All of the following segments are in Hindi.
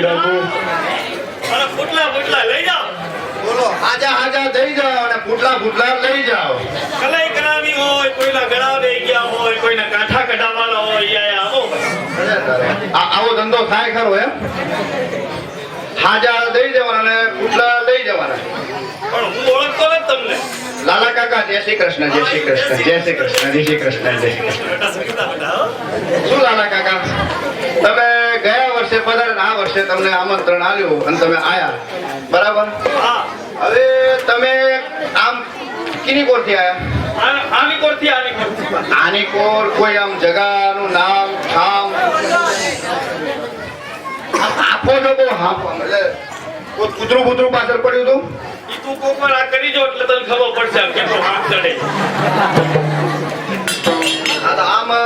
જાઉં છું. અરે ફૂટલા ફૂટલા લઈ જાઓ. બોલો હાજા હાજા દઈ જાઓ અને ફૂટલા ફૂટલા લઈ જાઓ. કલાઈ કરાવી હોય, કોઈના ગળા દઈ ગયા હોય, કોઈના કાંઠા કઢાવવાના હોય, યા આવો. આવો ધંધો થાય ખરો એમ? હાજા દઈ જવાના અને ફૂટલા લઈ જવાના. પણ હું ઓળખતો નથી તમને. લાલા કાકા જય શ્રી કૃષ્ણ, જય શ્રી કૃષ્ણ, જય શ્રી કૃષ્ણ, જય શ્રી કૃષ્ણ, જય શ્રી કૃષ્ણ. બેટા સકતા બેટા, હો. શું લાલા કાકા, તમે ગયા વર્ષે પધાર્યા, આ વર્ષે તમને આમંત્રણ આવ્યું અને તમે આયા, બરાબર? હા. હવે તમે આમ કિની કોરથી આયા? આની કોરથી, આની કોરથી. આની કોર કોઈ આમ જગાનું નામ ઠામ આપો છો? બહુ હાફો એટલે કોઈ કૂતરું બૂતરું પાછળ પડ્યું હતું? ઈ તું કોક વાર આ કરી જો એટલે તને ખબર પડશે આમ કેટલો હાથ ચડે. હા તો આમ આ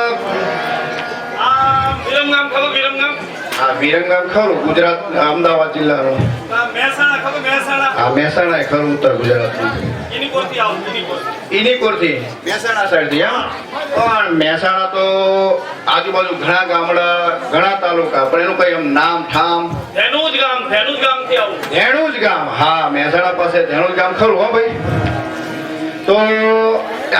વિરમગામ ખબર? વિરમગામ? હા વિરંગામ ખરું, ગુજરાત અમદાવાદ જિલ્લાનું. આ મહેસાણા ખબર? મહેસાણા? હા મહેસાણા ખરું, ઉત્તર ગુજરાતનું. એની કોરથી આવું, એની કોરથી. એની કોરથી મહેસાણા સાઈડથી એમ? પણ મહેસાણા તો આજુબાજુ ઘણા ગામડા, ઘણા તાલુકા, પણ એનું કઈ આમ નામ ઠામ? ધેનુજ ગામથી આવું. ધેણુજ ગામ, હા મહેસાણા પાસે ધેણુજ ગામ ખરું હો ભાઈ. તો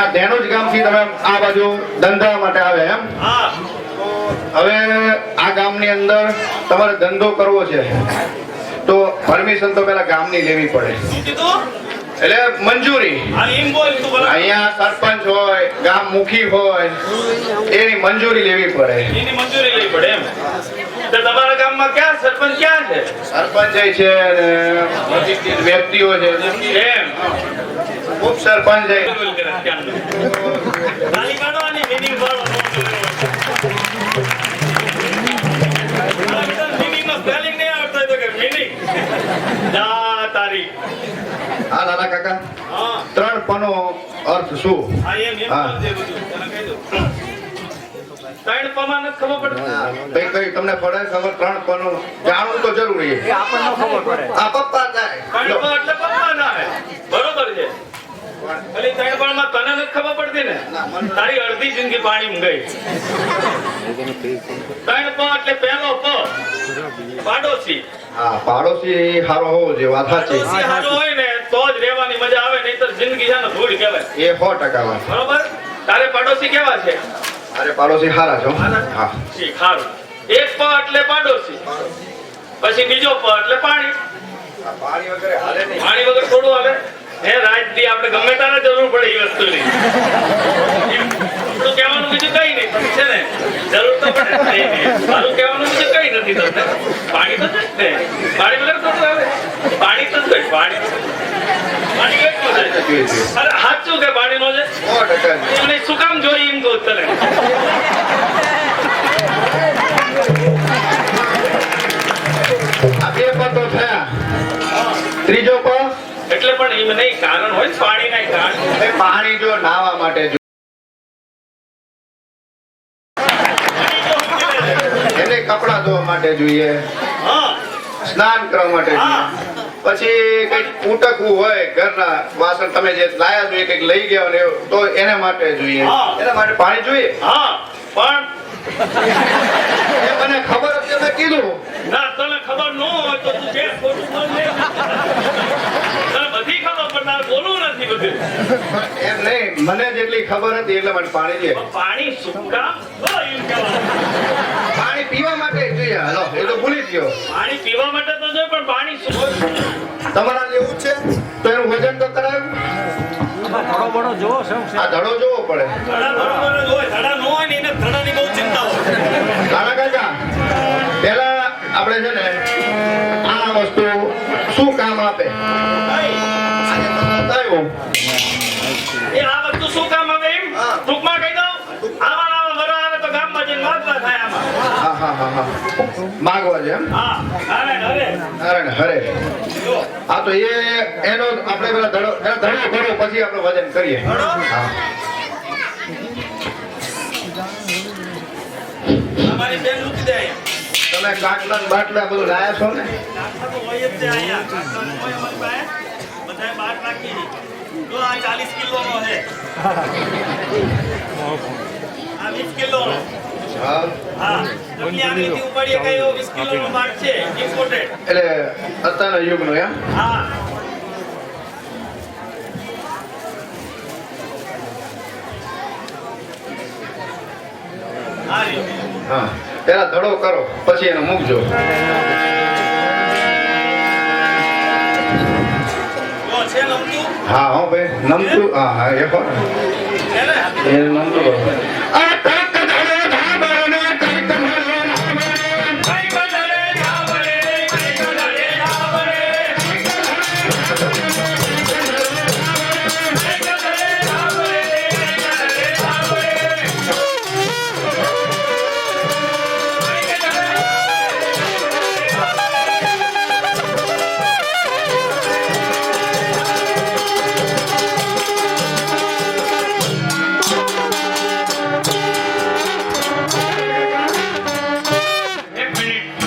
આ ધેણુજ ગામથી તમે આ બાજુ ધંધા માટે આવે એમ? હા. હવે આ ગામની અંદર તમારે ધંધો કરવો છે તો પરમિશન તો પેલા ગામની લેવી પડે, શું કીધું? એટલે મંજૂરી. આ એમ બોલ તું બરાબર. અહીંયા સરપંચ હોય, ગામ મુખી હોય, એની મંજૂરી લેવી પડે. એની મંજૂરી લેવી પડે એમ. તો તમારા ગામમાં ક્યાં સરપંચ ક્યાં છે? સરપંચ છે અને બધી વ્યક્તિઓ છે એમ. ખૂબ સરપંચ છે. બોલ કરે ક્યાંનું. તાલી કાઢો આની meaning વાળો. meaningમાં spelling નહીં આવડતો હોય તો કે meaning. જા તારી. હા લાલા કાકા, હા. 3 પનો અર્થ શું? આ એમ હા. કરજે બધું. તને કહી દઉં. ત્રણ પમાં નથી ખબર પડતી. કઈ તમને પડે ખબર? 3 પનો જાણવું તો જરૂરી છે. આપણને ખબર પડે. આ પપ્પા થાય. ત્રણ પણ એટલે પપ્પા ના આવે. બરોબર છે. ખાલી ત્રણ પણમાં તને નથી ખબર પડતી ને? તારી અડધી જિંદગી પાણીમાં ગઈ. ત્રણ પ એટલે પહેલો પ. પાડોશી. હા પાડોશી હારો હોવો જોઈએ, વાત સાચી. પાડોશી હારો હોય ને તો જ રહેવાની મજા આવે, નહીંતર જિંદગી છે ને ધૂળ કહેવાય. એ 100% વાત. બરોબર? તારે પાડોશી કેવા છે? અરે પાડોશી હારા છો. હા ઠીક, સારું. એક પ એટલે પાડોશી. પછી બીજો પ એટલે પાણી. પાણી વગર હાલે નહીં. પાણી વગર થોડું હાલે. હે રાજથી આપણે ગમે ત્યારે જરૂર પડે એ વસ્તુની. આપણું કહેવાનું બીજું કઈ નહીં છે ને, જરૂર તો પડે જ નહીં. મારું કહેવાનું બીજું કઈ નથી તમને. પાણી તો છે જ ને. પાણી વગર થોડું આવે? પાણી તો જ પાણી કેટલું છે? અરે સાચું કે પાણી નો છે? 100%. એમને શું કામ જોઈ એમ કહું તને. આ 2 પતો થયા, ત્રીજો પ એટલે પણ એમ નહીં, કારણ હોય પાણી ના કારણ. એ પાણી જો નાવા માટે એને કપડા ધોવા માટે જોઈએ, હા. સ્નાન કરવા માટે જોઈએ, પછી કઈક ઉટકવું હોય ઘરના વાસણ તમે જે લાયા જોઈએ કઈક લઈ ગયા હોય તો એના માટે જોઈએ, હા. એના માટે પાણી જોઈએ. હા પણ એ મને ખબર હતી મેં કીધું. ના તને ખબર ન હોય તો તું જે ખોટું બોલ ને. તને બધી ખબર પણ તારે બોલવું નથી બધું. એમ નહીં, મને જેટલી ખબર હતી એટલા માટે પાણી જોઈએ. પણ પાણી શું કામ? બોલ એમ કહેવાનું. પાણી પીવા માટે જોઈએ. હાલો એ તો ભૂલી જ ગયો. પાણી પીવા માટે તો જોઈએ પણ પાણી શું? તમારા લેવું છે તો એનું વજન તો કરાવ્યું. થોડો બડો જોવો શું છે? આ ધડો જોવો પડે. ધડા બરોબર જ હોય. ધડા ન હોય ને એને ધડાની બહુ ચિંતા હોય. કાકા કાકા પેલા આપણે છે ને આ વસ્તુ શું કામ આપે? કઈ? આજે તમને બતાવ્યું. એ આ વસ્તુ શું કામ આવે એમ? હા. ટૂંકમાં કહી દઉં. આવા વરા આવે તો ગામમાં જઈને માગવા થાય આમાં. હા હા હા હા માગવા છે એમ? હા. નારાયણ હરે. નારાયણ હરે. જો. હા તો એનો આપણે પેલા ધડો ભરો પછી આપણે વજન કરીએ. ધડો? હા અમારી બેન મૂકી દે અહીંયા. તમે કાટલા ને બાટલા બધું લાયા છો ને? કાકા તો હોય જ છે અહીંયા. કાકા તો હોય અમારી પાસે. બધાએ બાર નાખી. જો આ 40 કિલોનો છે. આ 20 કિલોનો. હા હા તમને આનીથી ઉપાડીએ કઈ એવો 20 કિલોનો માલ છે ઇમ્પોર્ટેડ. એટલે અત્યારના યુગનો એમ હા આ રહ્યો. હા પેલા ધડો કરો પછી એને મૂકજો જો છે નમતું હા હો ભાઈ નમતું હા હા એ પણ છે ને એ નમતું કરો આ તક ધડો ધાબરને કઈક મળે કઈ બદલે ધાબરે કઈ બદલે ધાબરે કઈ બદલે ધાબરે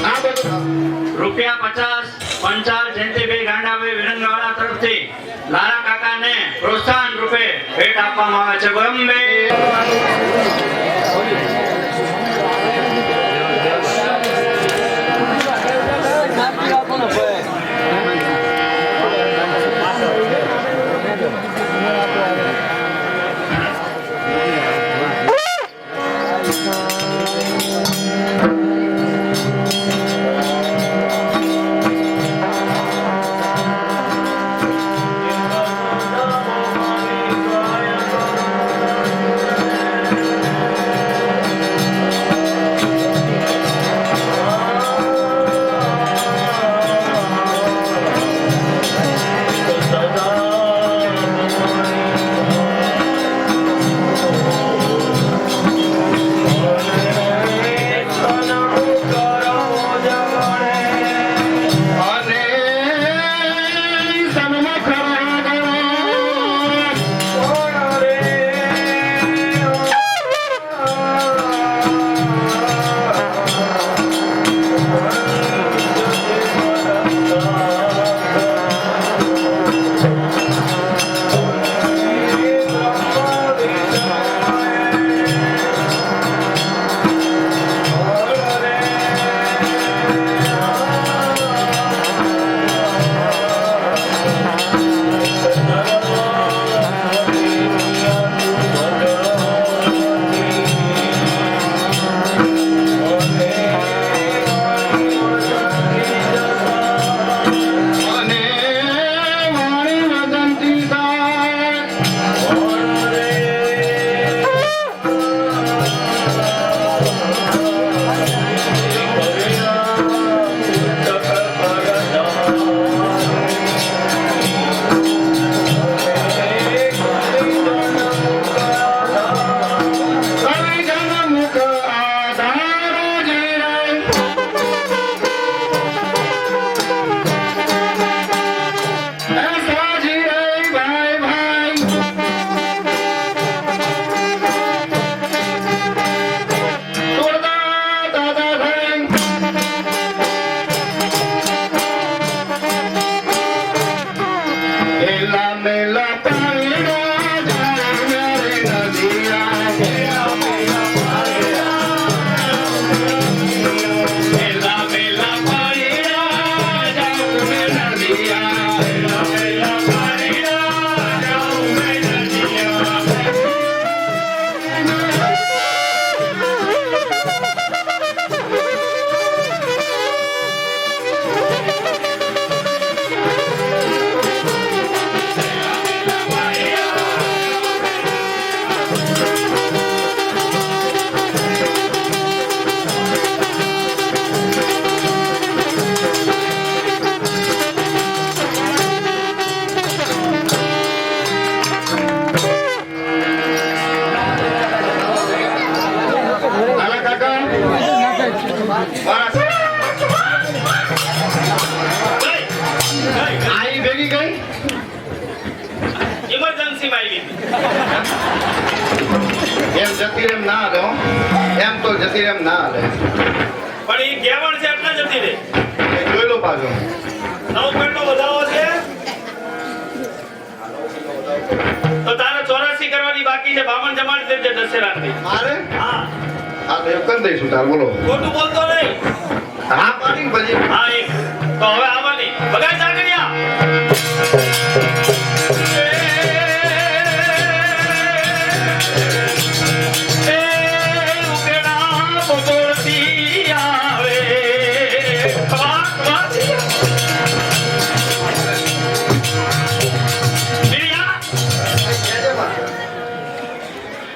આ બધું રૂપિયા 50 પંચાલ જયંતિભાઈ ગાંડાભાઈ વિરંગાવાળા તરફથી લારા કાકાને પ્રોત્સાહન રૂપે ભેટ આપવામાં આવે છે. બોમ્બે અને સન્મુખ અને વાણી વદંતી સાય કવિ જનમુખ આધાર જીરાય ऐसा जीराय भाई भाई तोड़ा दादा भाई मेला मेला पानी मेरे नदिया मेला मेला पानी नदिया આલા કાકા બસ આઈ ભેગી ગઈ ઇમરજન્સીમાં આવી એમ જતી રેમ ના હાલે હો. એમ તો જતી રેમ ના હાલે પણ એ ગેવણ છે એટલે જતી રહે. એ જોઈ લો પાછો 9 પેટનો વધાવો છે તો તારે 84 કરવાની બાકી છે. બામણ જમાડી દેજે દશેરાની. મારે હા હા તો એમ કરી દઈશું તાર બોલો ખોટું બોલતો નહીં. હા પાડી ને પછી હા એક તો હવે આવવાની બગાડ નાગરિયા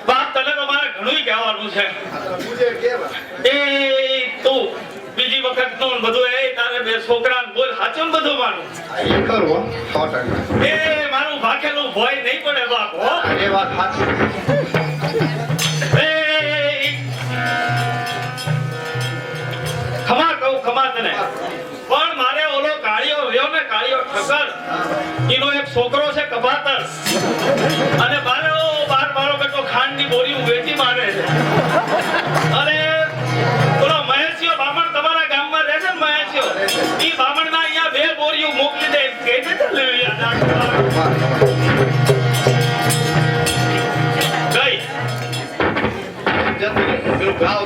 બાપ તને તો મારે ઘણું કહેવાનું છે. એ તું બીજી વખત નું બધું એ તારે બે છોકરાને બોલ સાચું ને બધું માનું. એ ખરું હો 100%. એ મારું ભાખેલું ભોય નહીં પડે બાપ હો. એ વાત સાચી એ ખમા કહું ખમા તને પણ મારે ઓલો કાળિયો રહ્યો ને કાળિયો ઠક્કર એનો એક છોકરો છે કબાતર અને મારે મારો બેટો ખાંડની બોરી વેચી મારે છે અને ઓલો મહેશિયો બામણ તમારા ગામમાં રહે છે ને મહેશિયો ઈ બામણના અહીંયા 2 બોરીઓ મોકલી દે કે છે ગઈ જતી પેલું ભાવ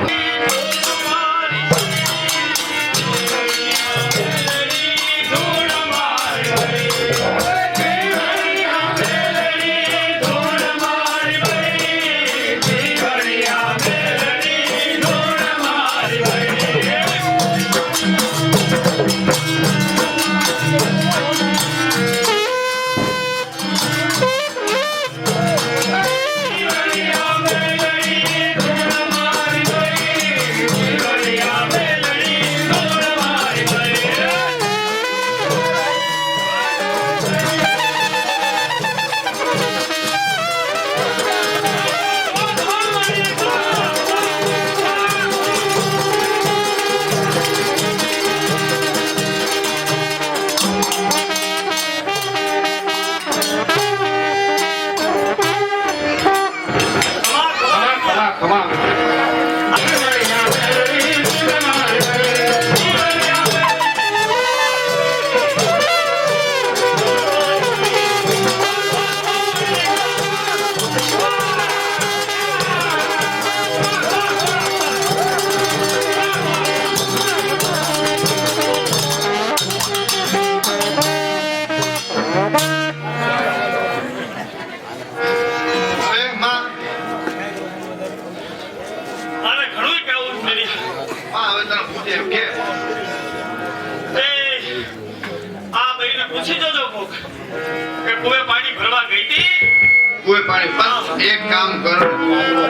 કોઈ પાણી બસ એક કામ કરો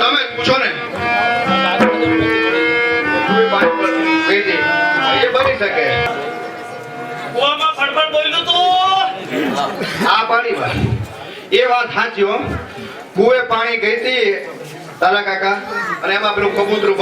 તમે પૂછો ને કોઈ પાણી પર ગઈ હતી એ બની શકે કુવામાં ફડફડ બોલ્યું તું આ પાણી પર એ વાત સાચી હો કુએ પાણી ગઈ હતી તારા કાકા અને એમાં પેલું કબૂતરું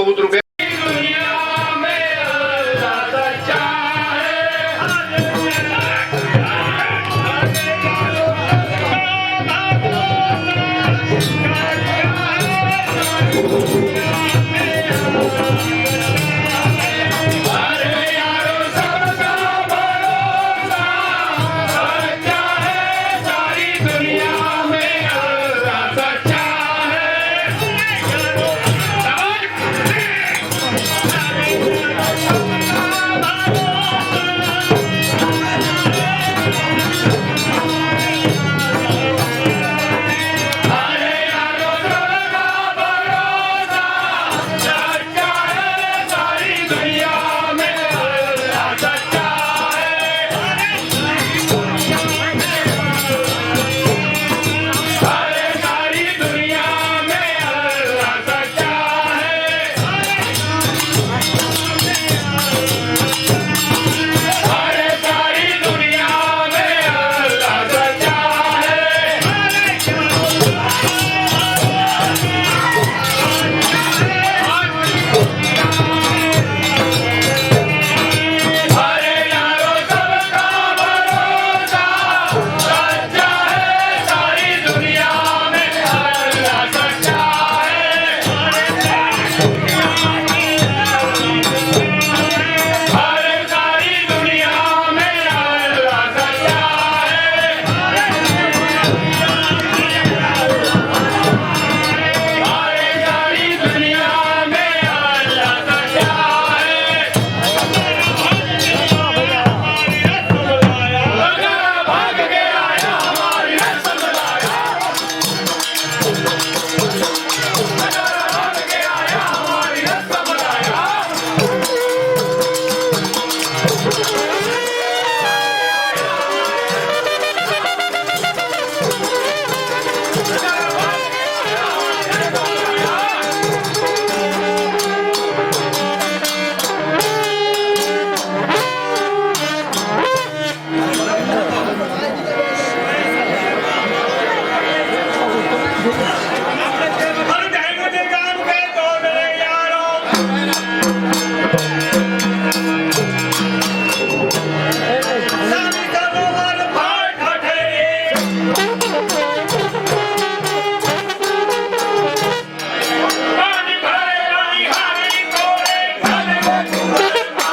पानी भरे रानी हारी तोरे घरे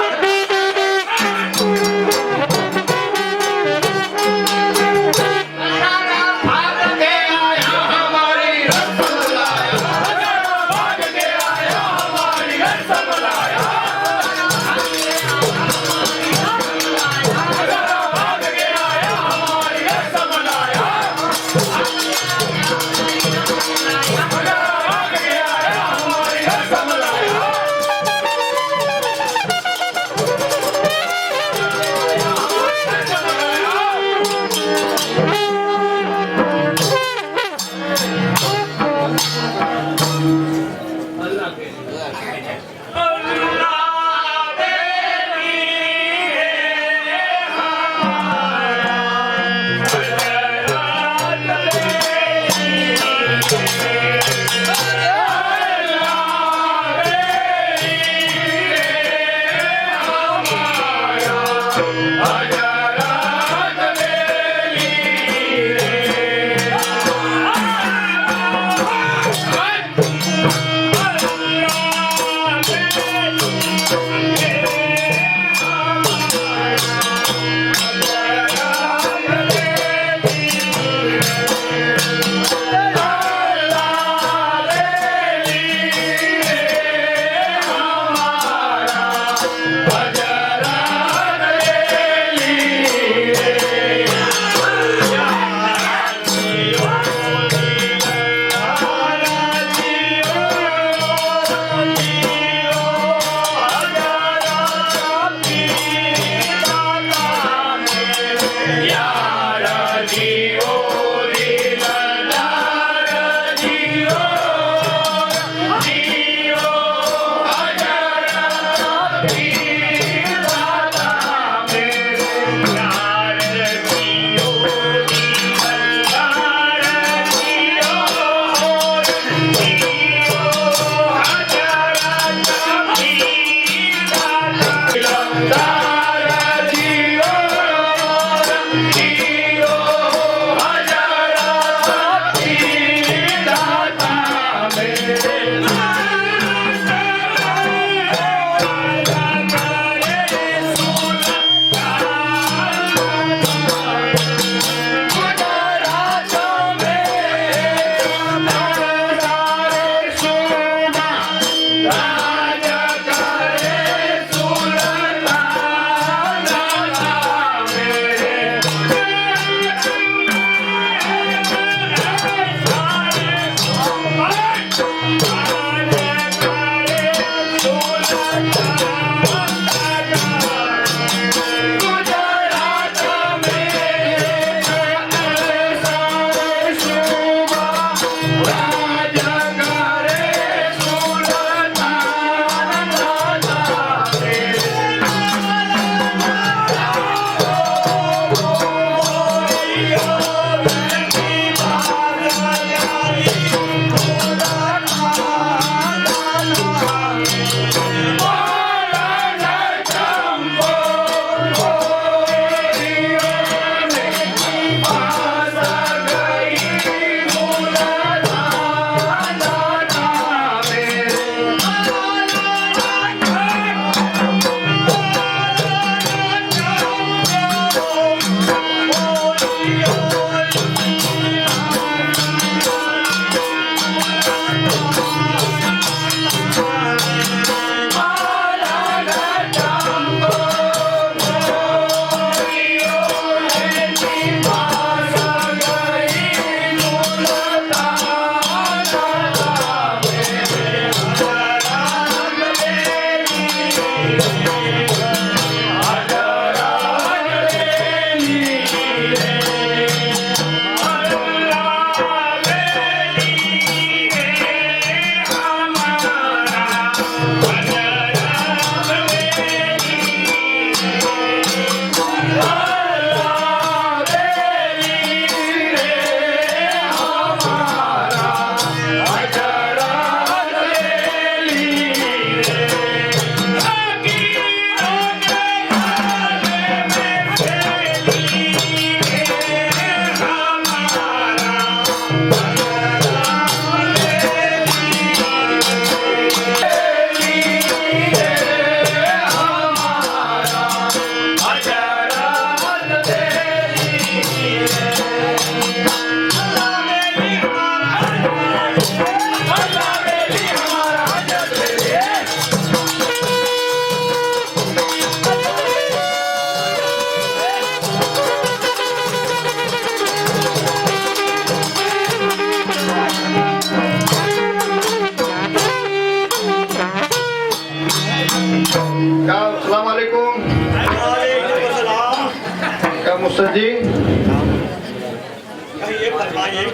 बताइए।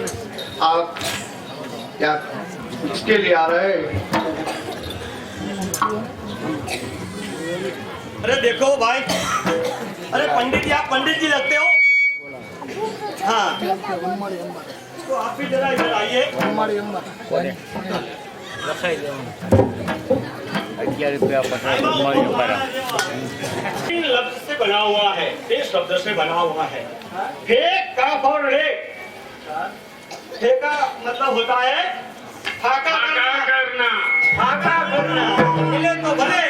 आप क्या इसके लिए आ रहे हैं? अरे देखो भाई, अरे पंडित जी, आप पंडित जी लगते हो। हाँ, तो आप भी जरा इधर आइए। 3 लफ्ज से बना हुआ है, 3 शब्द से बना हुआ है। फेक, काफ और रेक। फेक का मतलब होता है फाका करना। फाका करना, मिले तो भले,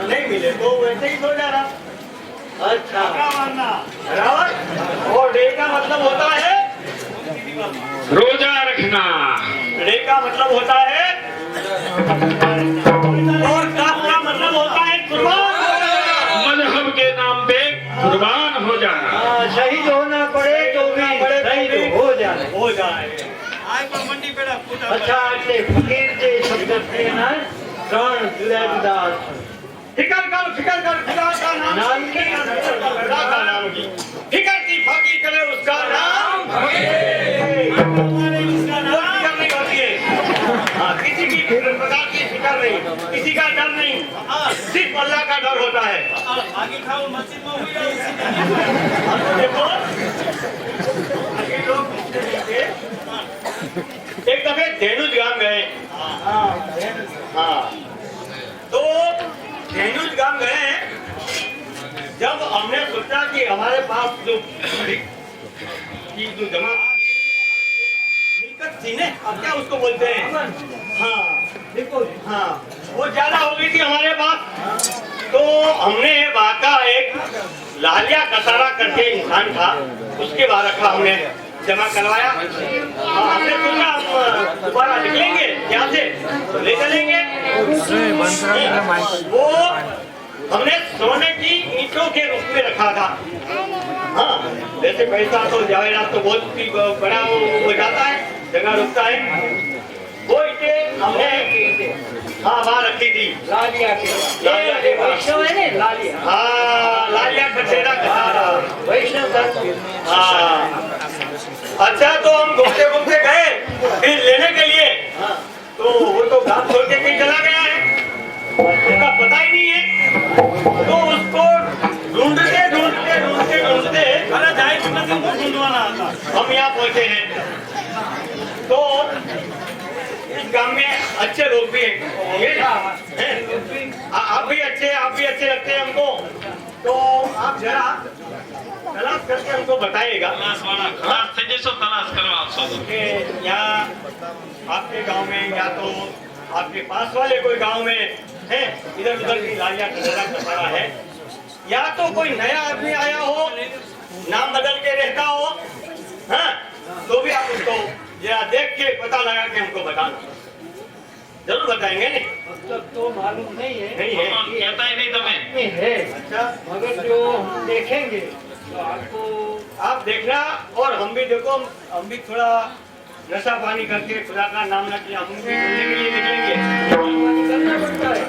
नहीं मिले तो वैसे ही सो जाना। अच्छा, मारना बराबर। और डे का मतलब होता है रोजा रखना। डे का मतलब होता है, और काफ का मतलब होता है कुर्बान हो जाना। मजहब के नाम पे कुर्बान हो जाना। शहीद होना पड़े तो भी शहीद हो जाए। अच्छा, એટલે ફકીર જે શબ્દ છે ને 3 જુદા જુદા ફિકર कर खुदा का नाम की, खुदा का नाम की फिकर की फाकी करे उसका नाम उसका नाम करने होती है। हाँ, किसी की प्रकार की फिकर नहीं, किसी का डर नहीं, सिर्फ अल्लाह का डर होता है। आगे खाओ मस्जिद में हुई देखो आगे लोग एक दफे धेनुज गांव गए। हाँ, तो धेनुज गांव गए। जब हमने सोचा कि हमारे पास जो जमा मिलकत थी ने, अब क्या उसको बोलते हैं, हाँ, हाँ, वो ज्यादा हो गई थी हमारे पास। तो हमने वहाँ का एक लालिया कसारा करके इंसान था, उसके बाद रखा, हमने जमा करवाया। हमने सोचा हम दोबारा निकलेंगे यहाँ से तो ले चलेंगे। वो हमने सोने की ईंटों के रूप में रखा था। हाँ, वैसे पैसा तो जावेरा तो बहुत बड़ा हो जाता है, जगह रुकता है। वो ईंटें हमने हाँ वहाँ रखी थी। लालिया वैष्णव है ना, लालिया। हाँ, लालिया कचेरा कसारा वैष्णव। हाँ, अच्छा, तो हम घूमते घूमते गए फिर लेने के लिए। तो वो तो गांव छोड़ के कहीं चला गया है, उसका पता ही नहीं है। तो उसको ढूंढते ढूंढते ढूंढते ढूंढते हम यहाँ पहुंचे हैं। तो इस गांव में अच्छे लोग भी होंगे ना, आप भी अच्छे लगते हैं हमको। तो आप जरा तलाश करके हमको बताइएगा कि यहाँ आपके गांव में या तो आपके पास वाले कोई गांव में है, इधर उधर की लालिया कसारा है, या तो कोई नया आदमी आया हो, नाम बदल के रहता हो, हाँ, तो भी आप उसको जरा देख के पता लगा के हमको बताना। जरूर बताएंगे। नहीं अब तक तो मालूम नहीं है, कहता ही नहीं तुम्हें है। अच्छा, मगर जो हम देखेंगे तो आपको आप देखना, और हम भी देखो, हम भी थोड़ा नशा पानी करके खुदा का नाम न किया, हम भी ढूंढने के लिए निकलेंगे। करना पड़ता है,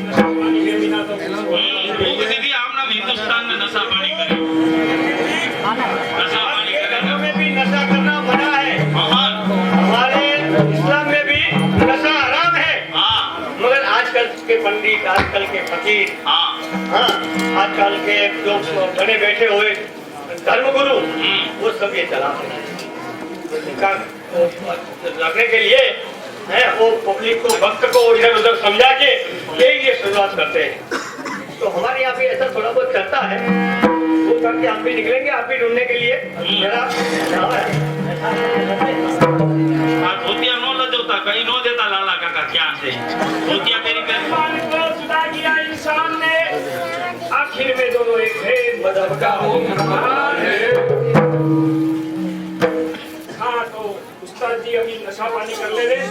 नशा पानी के बिना तो दीदी आप ना हिंदुस्तान में नशा पानी करें, नशा पानी घरों में भी नशा करना मना है। हमारे इस्लाम में भी नशा हराम है। मगर आजकल के पंडित, आजकल के फकीर, हाँ, आजकल के जो बड़े बैठे हुए धर्मगुरु, वो सब ये चलाते हैं रखने के लिए है। वो पब्लिक को, भक्त को इधर उधर समझा के ये शुरुआत करते हैं। तो हमारे यहाँ भी ऐसा थोड़ा बहुत चलता है, वो करके हम भी निकलेंगे, आप भी ढूंढने के लिए। जरा धोतिया नो न देता, कहीं नो देता लाला काका, क्या से धोतिया मेरी जुदा किया इंसान ने, आखिर में दोनों एक है, मजहब का हो। हाँ, तो उस्ताद जी अभी नशा पानी कर ले रहे।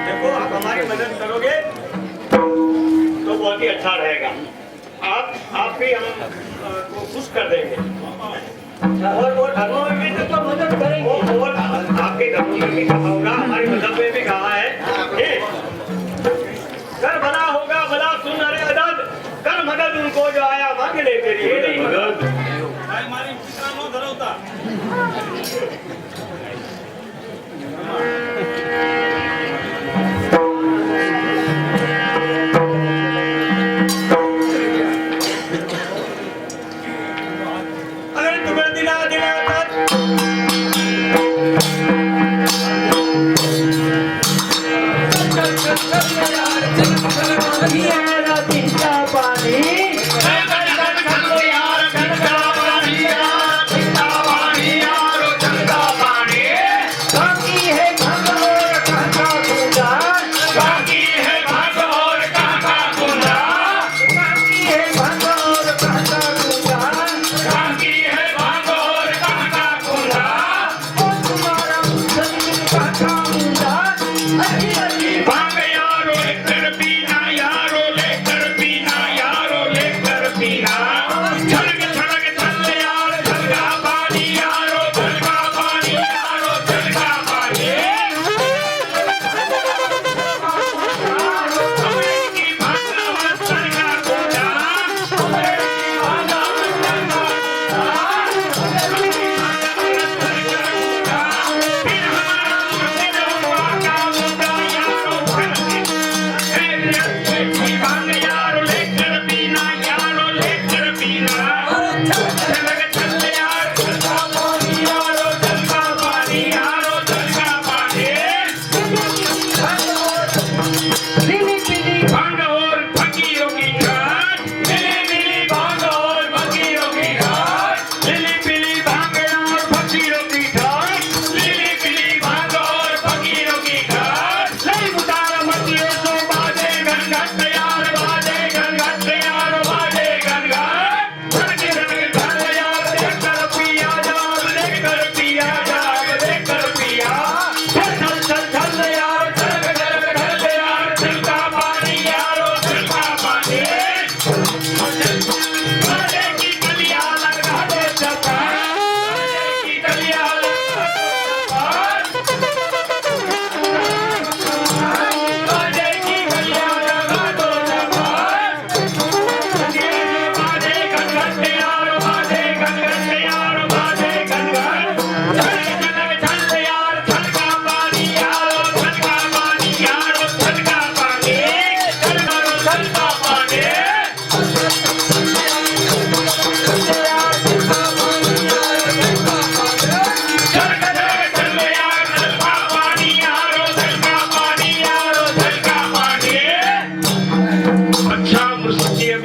देखो, आप हमारी मदद करोगे तो बहुत ही अच्छा रहेगा। आप भी हम को खुश कर देंगे। और धर्मों में भी तो मदद करेंगे, और आपके धर्मों में भी होगा, हमारे मजहब में भी जो आया मांग ले तेरी भगत ભાઈ મારી પુત્રા નો ધરાવતા अगर तुम्हें दिला दिला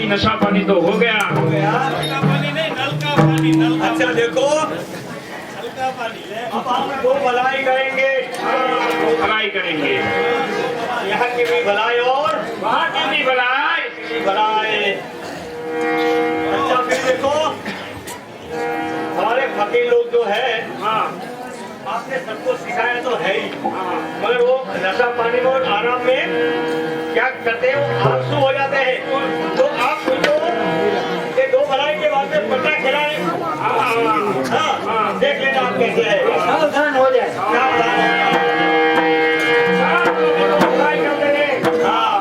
नशा पानी तो हो गया नलका पानी नहीं नलका पानी नलका अच्छा देखो नलका पानी ले अब हम दो भलाई करेंगे भलाई करेंगे यहाँ की भी भलाई और वहाँ की भी भलाई अच्छा फिर देखो हमारे फकीर लोग जो है हाँ आपने सबको सिखाया तो है ही हाँ मगर वो नशा पानी में और आराम में क्या करते हैं वो आलसू हो जाते हैं तो आप उनको ये दो भलाई के बाद में पट्टा खिलाएं हाँ देख लेना आप कैसे है सावधान हो जाए भलाई कर देंगे हाँ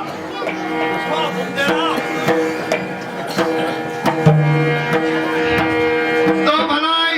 तो भलाई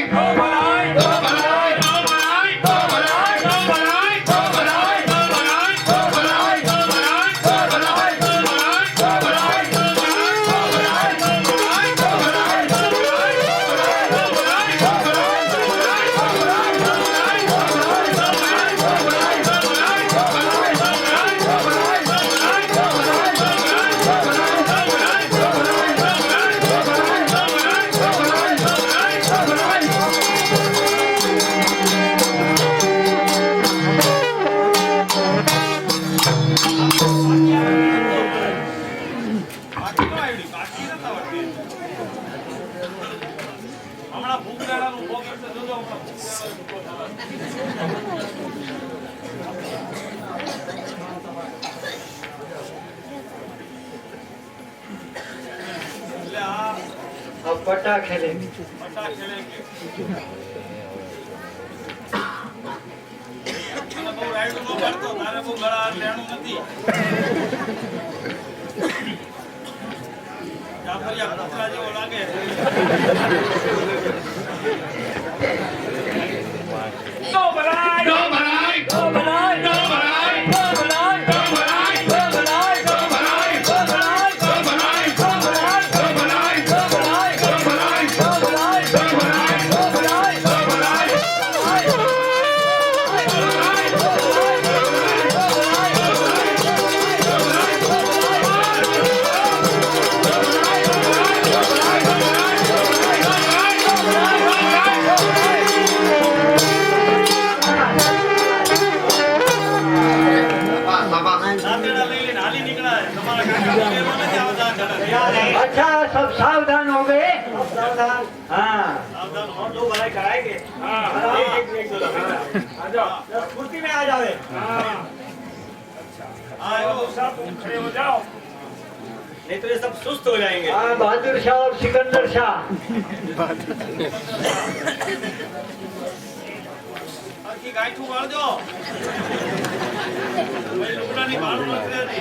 હમણાં ભૂખડાનું ભોગ એટલે જોજો હમણાં ભૂખડાનું એટલે આ अब पट्टा खेलेंगे પટ્ટા ખેલેંગે મને બહુ રાયડું ન કરતો તારે બહુ ગળા લેણું નથી કાફરિયા કૂતરા જેવો લાગે. તો ભરાય, તો ભરાય, તો ભરાય, તો ભરાય, તો ભરાય, તો ભરાય, તો ભરાય, તો ભરાય, તો ભરાય, તો ભરાય, તો ભરાય, તો ભરાય, તો ભરાય, તો ભરાય, તો ભરાય, તો ભરાય, તો ભરાય, તો ભરાય. अच्छा सब सावधान हो गए सावधान हाँ सावधान हो दो भराई कराएंगे एक दो आ जाओ कुर्सी में आ जाओ सब खड़े हो जाओ नहीं तो ये सब सुस्त हो जाएंगे हाँ बहादुर शाह और सिकंदर शाह આખી ગાંઠું વાળજો ભાઈ લુગડાની ભાડું નથી રહેતી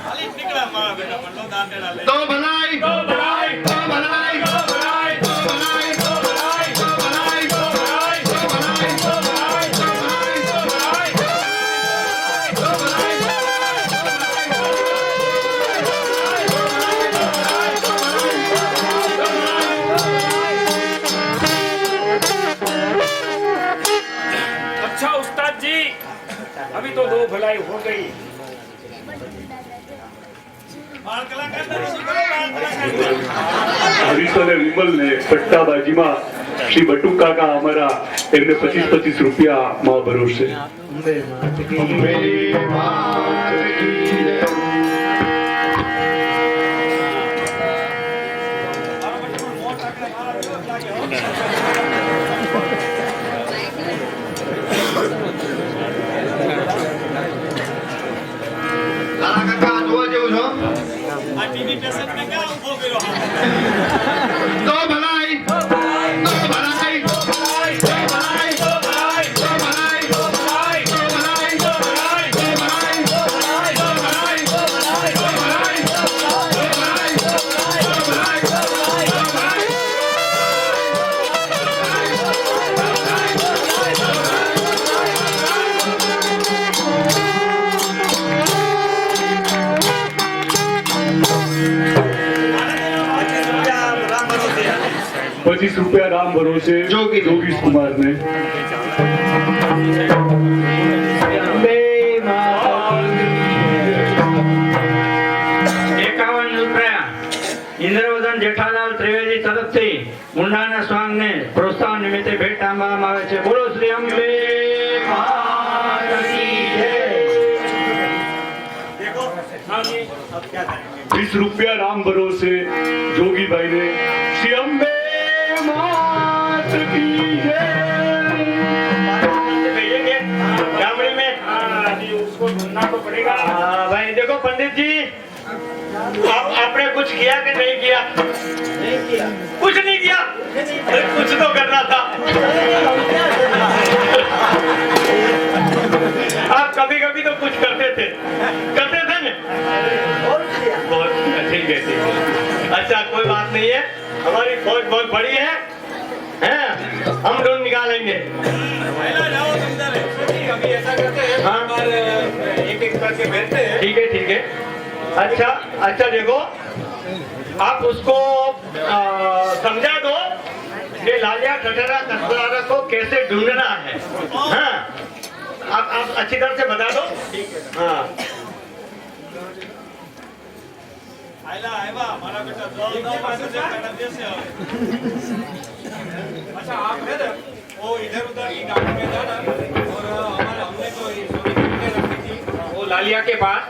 ખાલી જ નીકળ્યા મારા બેટા મંડો દાંતેડા લઈ તો ભલાઈ, તો ભલાઈ, તો ભલાઈ, તો ભલાઈ, તો ભલાઈ, તો ભલાઈ, તો ભલાઈ, તો ભલાઈ, તો ભલાઈ, તો ભલાઈ, તો ભલાઈ, તો ભલાઈ, તો ભલાઈ. अच्छा उस्ताद जी, अभी तो 2 भलाई हो गई. બાળ કલાકાર નથી કરો બાળ કલાકાર હરીશ અને વિમલને સટ્ટાબાજીમાં શ્રી બટુક કાકા અમારા એમને 25-25 રૂપિયા માં ભરોસે. અંબે માત કી જય. લાલા કાકા જોવા જેવું છો આ ટીવી પેશન્ટ ને ક્યાં ઊભો કર્યો તો ભલાઈ, તો ભલાઈ, તો ભલાઈ, તો ભલાઈ, તો ભલાઈ, તો ભલાઈ, તો ભલાઈ, તો ભલાઈ, તો ભલાઈ, તો ભલાઈ, તો ભલાઈ, તો ભલાઈ, તો ભલાઈ, તો ભલાઈ, તો ભલાઈ, તો ભલાઈ, તો ભલાઈ, તો ભલાઈ, તો ભલાઈ. ₹25 રામ ભરોસે જોગીશ કુમાર ને. ઇન્દ્રવદન જેઠાલાલ ત્રિવેદી તરફથી મુંડાના સ્વાંગ ને પ્રોત્સાહન નિમિત્તે ભેટ આપવામાં આવે છે. બોલો શ્રી અંબે માત કી જય. देखो हाँ जी अब क्या करेंगे ₹20 રામ ભરોસે જોગીભાઈ ને. શ્રી અંબે માત કી જય. भेजेंगे गामड़े में अभी उसको ढूंढना तो पड़ेगा. भाई देखो पंडित जी आपने कुछ किया कि नहीं किया कुछ नहीं किया अरे कुछ तो करना था आप कभी कभी तो कुछ करते थे ना बहुत ठीक है अच्छा कोई बात नहीं है हमारी फौज बहुत बड़ी है हैं? हम ढूंढ निकालेंगे પહેલા જાઓ અંદર अभी ऐसा करते हैं हाँ। एक एक करके बैठते हैं ठीक है अच्छा अच्छा देखो आप उसको समझा दो कि लालिया ठठरा कसरारा को कैसे ढूंढना है हाँ आप अच्छी तरह से बता दो हाँ આયલા આવ્યા મારા બેટા જવાબદાર પાસે જે મેડમ દેશે હવે अच्छा आप है ना वो इधर उधर की गाड़ी में जाना और हमारे हमने तो ये सोनी की रखी थी वो लालिया के पास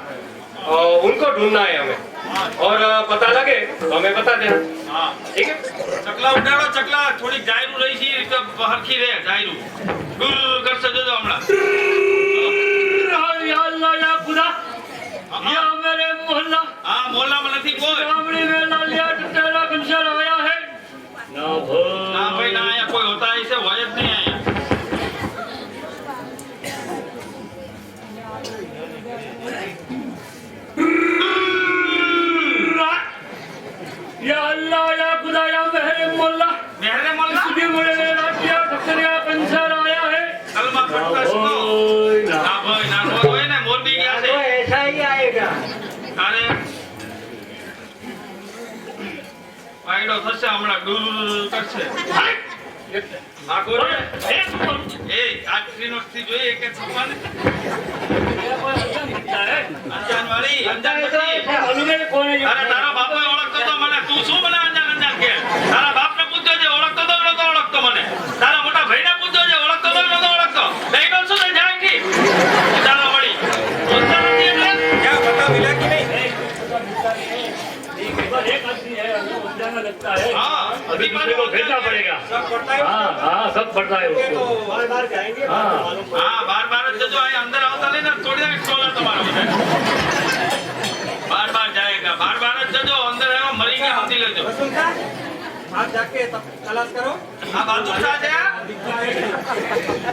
उनको ढूंढना है हमें और पता लगे तो हमें बता देना. हाँ ठीक है. चकला उठाड़ो चकला थोड़ी जायरू रही थी तो हरखी रहे जायरू गुर कर सजो जो हमला या अल्लाह या खुदा, या मेरे मोहल्ला हाँ मोहल्ला में नहीं कोई गामड़ी में लालिया टुटेरा कंसर आया है ना भाई ना आया कोई होता है इसे वजह नहीं आया થશે હમણાં ડૂલ કરશે આ કોને એ આટલી નોટથી જોઈએ કે છપ્પાને અંજાનવાળી અંજાન પછી અરે તારા બાપા ઓળખતો તો મને તું શું મને અંજાન કે તારા બાપને પૂછજો જે ઓળખતો તો નતો ઓળખતો મને તારા મોટા ભાઈને પૂછજો જે ઓળખતો તો નતો ઓળખતો બેનો શું થઈ જાય કે તારા વળી ઓળખતા નથી એટલે क्या बता मिला कि नहीं हाँ अभी दूसरे को भेजना पड़ेगा। सब पड़ता है हाँ हाँ सब पड़ता है उसको। बार बार जाएंगे हाँ। मालूम पड़ेगा। हाँ बार જ જજો અહીં અંદર આવતા નહીં ને થોડી વાર ટોલા તમારા બધા બાર જાएगा બાર જ જજો અંદર આવ્યો મરી ગયા સમજી લેજો सुनता आप जाके तब तलाश करो આ બાજુ સા છે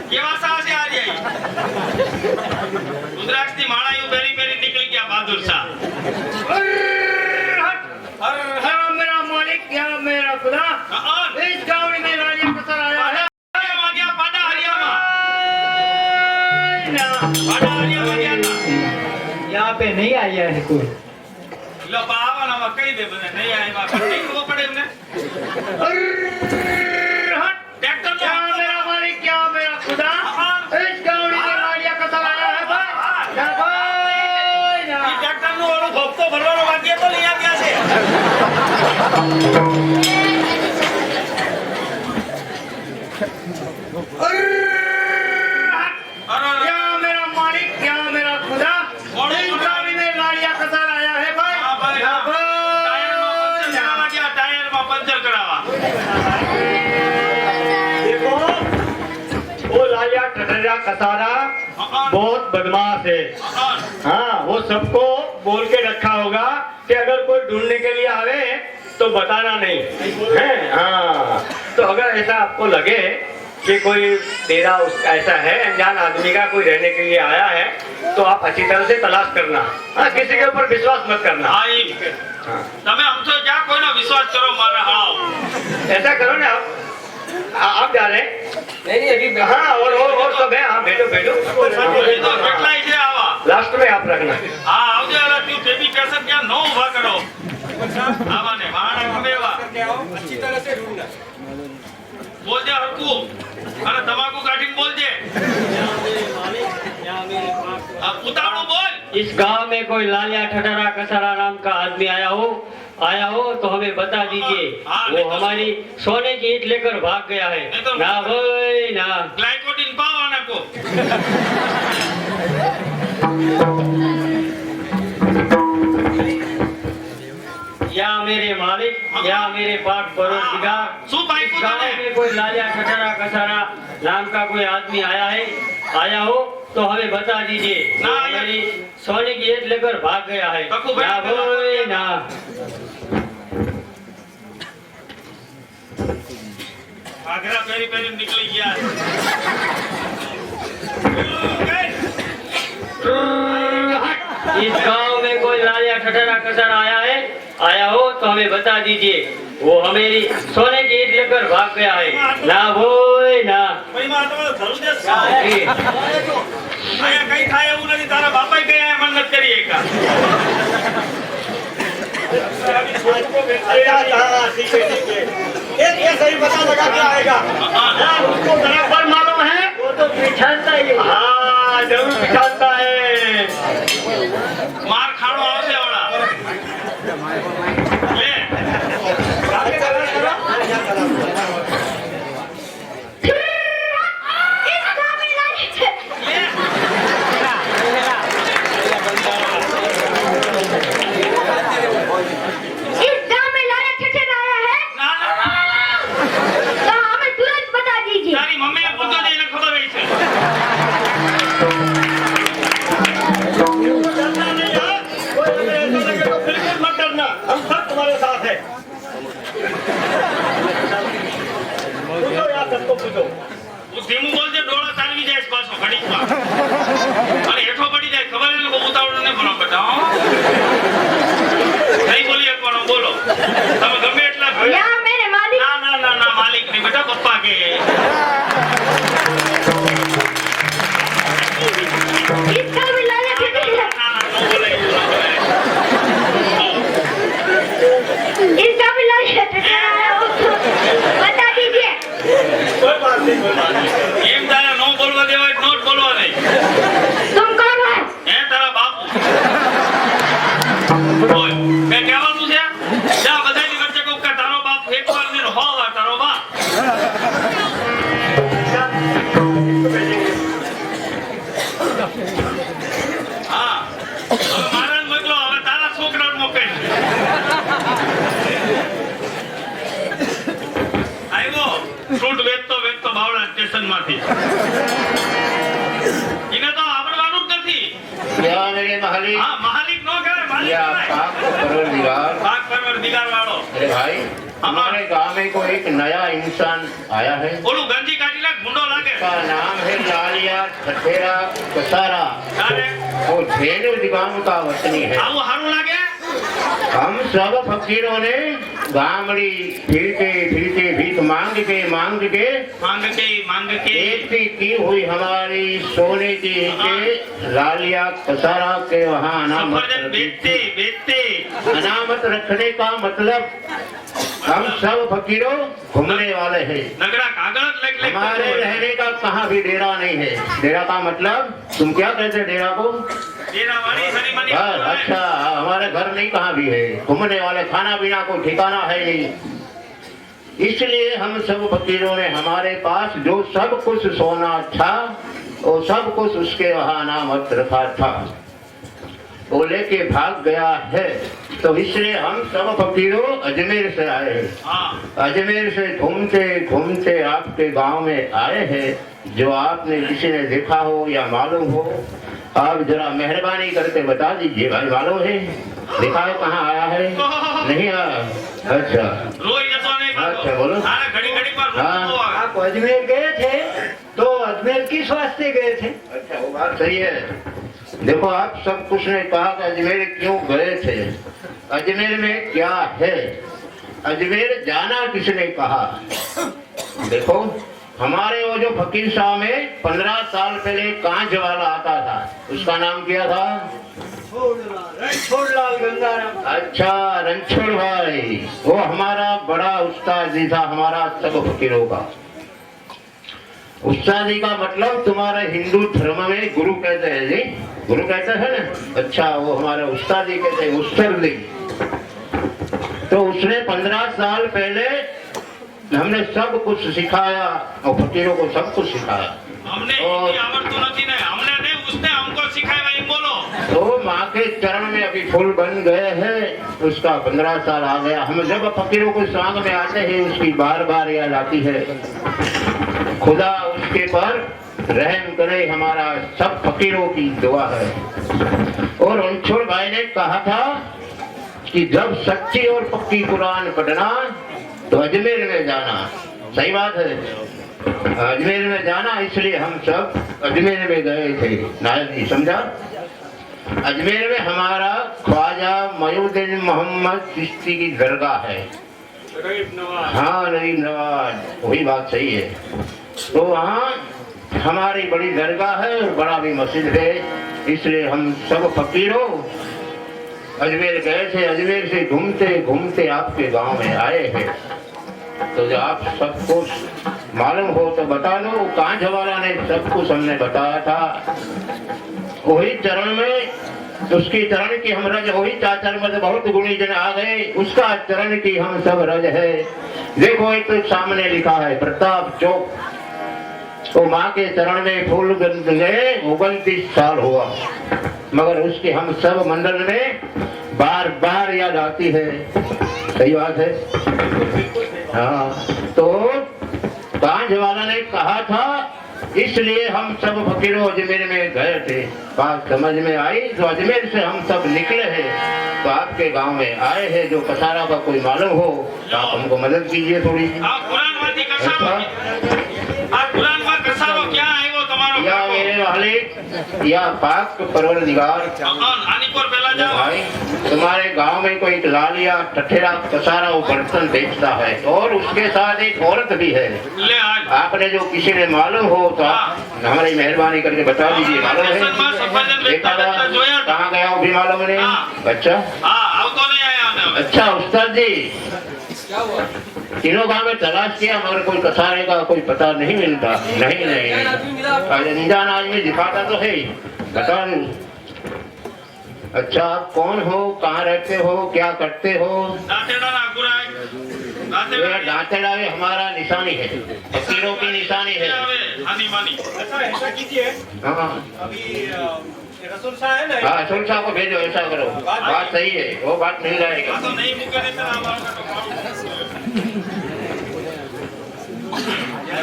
કેવા સા છે આ રહી રુદ્રાક્ષની માળાયું બેરી બેરી નીકળી ગયા બહાદુર શાહ क्या मेरा मालिक क्या मेरा खुदा और इस गाँव में मेरा ये पत्थर आया है હરિયામાં ગયા પાડા હરિયામાં ना, પાડા હરિયામાં ગયા હતા यहाँ पे नहीं आया है कोई લો પાવાનામાં કહી દે બધા નહીં આવ્યા નહીં ખબર પડે એમને ટ્રેક્ટર क्या मेरा मालिक क्या मेरा खुदा इस गाँव में मेरा ये पत्थर आया है भाई ना भाई ना ઈ ટ્રેક્ટરનું ઓલું ભોગતો ભરવાનો વાગ્ય તો લઈ આવ્યા છે અરે क्या मेरा मालिक क्या मेरा खुदा इस गाँव में मेरा ये पत्थर आया है भाई હા ભાઈ ना હા भाई ना ટાયરમાં પંચર કરાવવા देखो वो लालिया टटरिया कसारा बहुत बदमाश है हाँ वो सबको बोल के रखा होगा कि अगर कोई ढूंढने के लिए आवे तो बताना नहीं है हाँ तो अगर ऐसा आपको लगे कि कोई तेरा ऐसा है अनजान आदमी का कोई रहने के लिए आया है तो आप अच्छी तरह से तलाश करना हाँ किसी के ऊपर विश्वास मत करना હા ઈ તમે આમ તો જ્યાં કોઈનો વિશ્વાસ કરો મારા હાવ ऐसा करो ना आप जा रहे हैं हाँ और सब है हाँ बैठो बैठो એ તો કેટલાય છે આવા लास्ट में आप रखना હા આવજે અરે તું બેબી સ્ટેશન ક્યાં ન ઊભા કરો આવાને માણા ગમેવા करके आओ अच्छी तरह से ढूंढना બોલજે હરકુ અને તમાકુ કાઢીને બોલજે ઉતાવળું બોલ इस गांव में कोई लालिया ठठरा कसरा नाम का आदमी आया हो तो हमें बता दीजिए हाँ, वो नहीं तो- हमारी सोने की ईंट लेकर भाग गया है नहीं तो- ना भाई ना ગ્લાયકોડિન પાવ આને કો या मेरे मालिक या मेरे पाक परवरदिगार શું પાઈપું गांव તને में कोई लालिया ठठरा कसरा नाम का कोई आदमी आया हो तो हमें बता दीजिए ना, वो ये- हमारी सोने की ईंट लेकर भाग गया है ककू भाई, ना भाई ना આઘરા પેરી પેરી નીકળી ગયા इस गांव में कोई लालिया ठठरा कसरा आया हो तो हमें बता दीजिए वो हमारी सोने की ईंट लेकर भाग गया है ना भोय ना ભાઈ માં તમારો ધરું દે અહીંયા કઈ થાય એવું નથી તારા બાપાએ કઈ અહીંયા મન્નત કરી એકા अरे यार हाँ ठीक है ये सही पता लगा के आएगा उसको बराबर मालूम है वो तो पिछाड़ता ही हाँ जरूर पिछाड़ता है માર ખાણો આવશે વાળા લે इस गांव में लाला ठठर आया है ના ના तो हमें तुरंत बता दीजिए તારી મમ્મીને પૂછો ને એને ખબર હોય છે डरना नहीं है कोई अगर ऐसा लगे तो बिल्कुल मत डरना हम सब तुम्हारे साथ हैं पूछो यार सबको पूछो હું ધીમું બોલજે ડોળા તારવી જાય છે પાછો ઘડીકમાં અને હેઠો પડી જાય ખબર એટલે બહુ ઉતાવળ નહીં ભણો બેટા હો? નહીં બોલી શકવાનો બોલો તમે ગમે એટલા ભય- या मेरे मालिक ના ના ના ના માલિક નહીં બેટા પપ્પા કે इस गांव में लाला ठठर है ના ના ન બોલે એવું ન બોલે इस गांव में लाला ठठर आया એમ તારે નો બોલવા દેવાય તો નો જ બોલવા નહીં. तुम कौन हो? એ તારા બાપુ. બોલ. મેં કહેવાનું છે? જા બધાની વચ્ચે કહું કે તારો બાપ એકવાર ને હો વાર તારો બાપ. હા. હવે મારાને મોકલો, હવે તારા છોકરાને મોકલ. આવ્યો ફ્રૂટ વેચતો બાવળા સ્ટેશનમાંથી. એને તો આવડવાનું જ નથી. क्या मेरे मालिक હા, માલિક નો કહેવાય, માલિક या કહેવાય. पाक परवरदिगार પાક પરવરદિગાર વાળો. अरे भाई हमारे गांव में कोई एक नया इंसान आया है ઓલું ગંજી કાઢી નાખ, ગુંડો લાગે. उसका नाम है लालिया ठठेरा कसारा તારે वो धेनु दिगाम का वतनी है આવું સારું લાગે? हम सब फकीरों ने गामड़ी फिरते फिरते भीख मांग के માંગ કે खेती की हुई हमारी सोने की के लालिया कसारा के वहाँ સફરજન બેચતે अनामत रखने का मतलब हम सब फकीरों घूमने वाले हैं નગરા કાગળ જ લઈ લઈ हमारे रहने का कहाँ भी डेरा नहीं है डेरा का मतलब तुम क्या कहते हैं डेरा को ડેરાવાળી સરીમાની घर अच्छा हमारे घर नहीं कहाँ भी है घूमने वाले खाना पीना कोई ठिकाना है नहीं इसलिए हम सब फकीरों ने हमारे पास जो सब कुछ सोना था वो सब कुछ उसके वहाँ अनामत रखा था वो लेके भाग गया है तो इसलिए हम सब फकीरों अजमेर से आए हैं હા अजमेर से घूमते घूमते आपके गांव में आए हैं जो आपने किसी ने देखा हो या मालूम हो आप जरा मेहरबानी करके बता दीजिए भाई मालूम है देखा है कहाँ आया है नहीं आया अच्छा રોઈ જતો નહીં अच्छा, बोलो। તારે ઘડી ઘડી પર હા। રોતો આવે. आप अजमेर गए थे तो अजमेर किस वास्ते गए थे? अच्छा वो बात सही है देखो आप सब कुछ ने कहा कि अजमेर क्यों गए थे अजमेर में क्या है अजमेर जाना किसने कहा देखो हमारे वो जो फकीर साहब में 15 साल पहले कांच वाला आता था उसका नाम क्या था छोड़लाल गंगाराम। अच्छा रणछोड़ भाई वो हमारा बड़ा उस्ताद जी था हमारा सब फकीरों का उस्ताद जी का मतलब तुम्हारे हिंदू धर्म में गुरु कहते हैं जी गुरु कहते हैं ना अच्छा वो हमारे उस्ताद जी कहते हैं उस्तर जी तो उसने 15 साल पहले हमने सब कुछ सिखाया और फकीरों को सब कुछ सिखाया અમને और- હિન્દી આવડતું નથી ને અમને નહીં उसने हमको सिखाया ये बोलो. तो माँ के चरण में अभी फूल बन गए हैं उसका 15 साल आ गया हम जब फकीरों को सांग में आते हैं उसकी बार बार याद आती है खुदा उसके पर रहम करे हमारा सब फकीरों की दुआ है और रणछोड़ भाई ने कहा था कि जब सच्ची और पक्की कुरान पढ़ना तो अजमेर में जाना सही बात है अजमेर में जाना इसलिए हम सब अजमेर में गए थे नायक जी समझा अजमेर में हमारा ख्वाजा मयूद्दीन मोहम्मद चिश्ती की दरगाह है हाँ नईम नवाज वही बात सही है तो वहाँ हमारी बड़ी दरगाह है और बड़ा भी मस्जिद है इसलिए हम सब फकीरों अजमेर गए थे अजमेर से घूमते घूमते आपके गांव में आए हैं तो जो आप सबको मालूम हो तो बता दो कांच वाला ने सब कुछ हमने बताया था वही चरण में उसकी चरण की हम रज वही चाचर में बहुत गुणी जन आ गए उसका चरण की हम सब रज है देखो एक तो सामने लिखा है प्रताप चौक तो माँ के चरण में फूल गए 29 साल हुआ मगर उसकी हम सब मंडल में बार बार याद आती है सही बात है हाँ तो कांच वाला ने कहा था इसलिए हम सब फकीरों अजमेर में गए थे बात समझ में आई तो अजमेर से हम सब निकले हैं तो आपके गांव में आए हैं जो कसारा का कोई मालूम हो तो आप हमको मदद कीजिए थोड़ी આ કુરાનમાંથી કસારો આ કુરાનમાં કસારો ક્યાં આવ્યો તમારો या કાકો? मेरे वाले या पाक परवरदिगार આની પર પહેલા જાઓ. भाई तुम्हारे गांव में कोई एक लालिया ठठेरा कसारा वो बर्तन बेचता है और उसके साथ एक औरत भी है લે હાલ. आपने जो किसी ने मालूम हो तो आप हमारी मेहरबानी करके बता दीजिए मालूम स्टेशનમાં સફરજન है વેચતા देखा था વેચતા જોયા હતા. कहाँ गया वो भी मालूम नहीं हाँ। अच्छा હા આવતો નહીં આયા અમે હવે. अच्छा उस्ताद जी तीनों गांव में तलाश किया मगर कोई कसारे का कोई पता नहीं मिलता। नहीं नहीं अनजान आदमी दिखाता तो है ही, बता नहीं। अच्छा आप कौन हो, कहाँ रहते हो, क्या करते हो? ये दांतेड़ा ये हमारा निशानी है, फकीरों की निशानी है। ऐसा कीजिए, हाँ अभी रसूल शाह है ना, हाँ रसूल शाह को भेजो, ऐसा करो, बात सही है, वो बात मिल जाएगा। तो नहीं मुके देते ना हमारा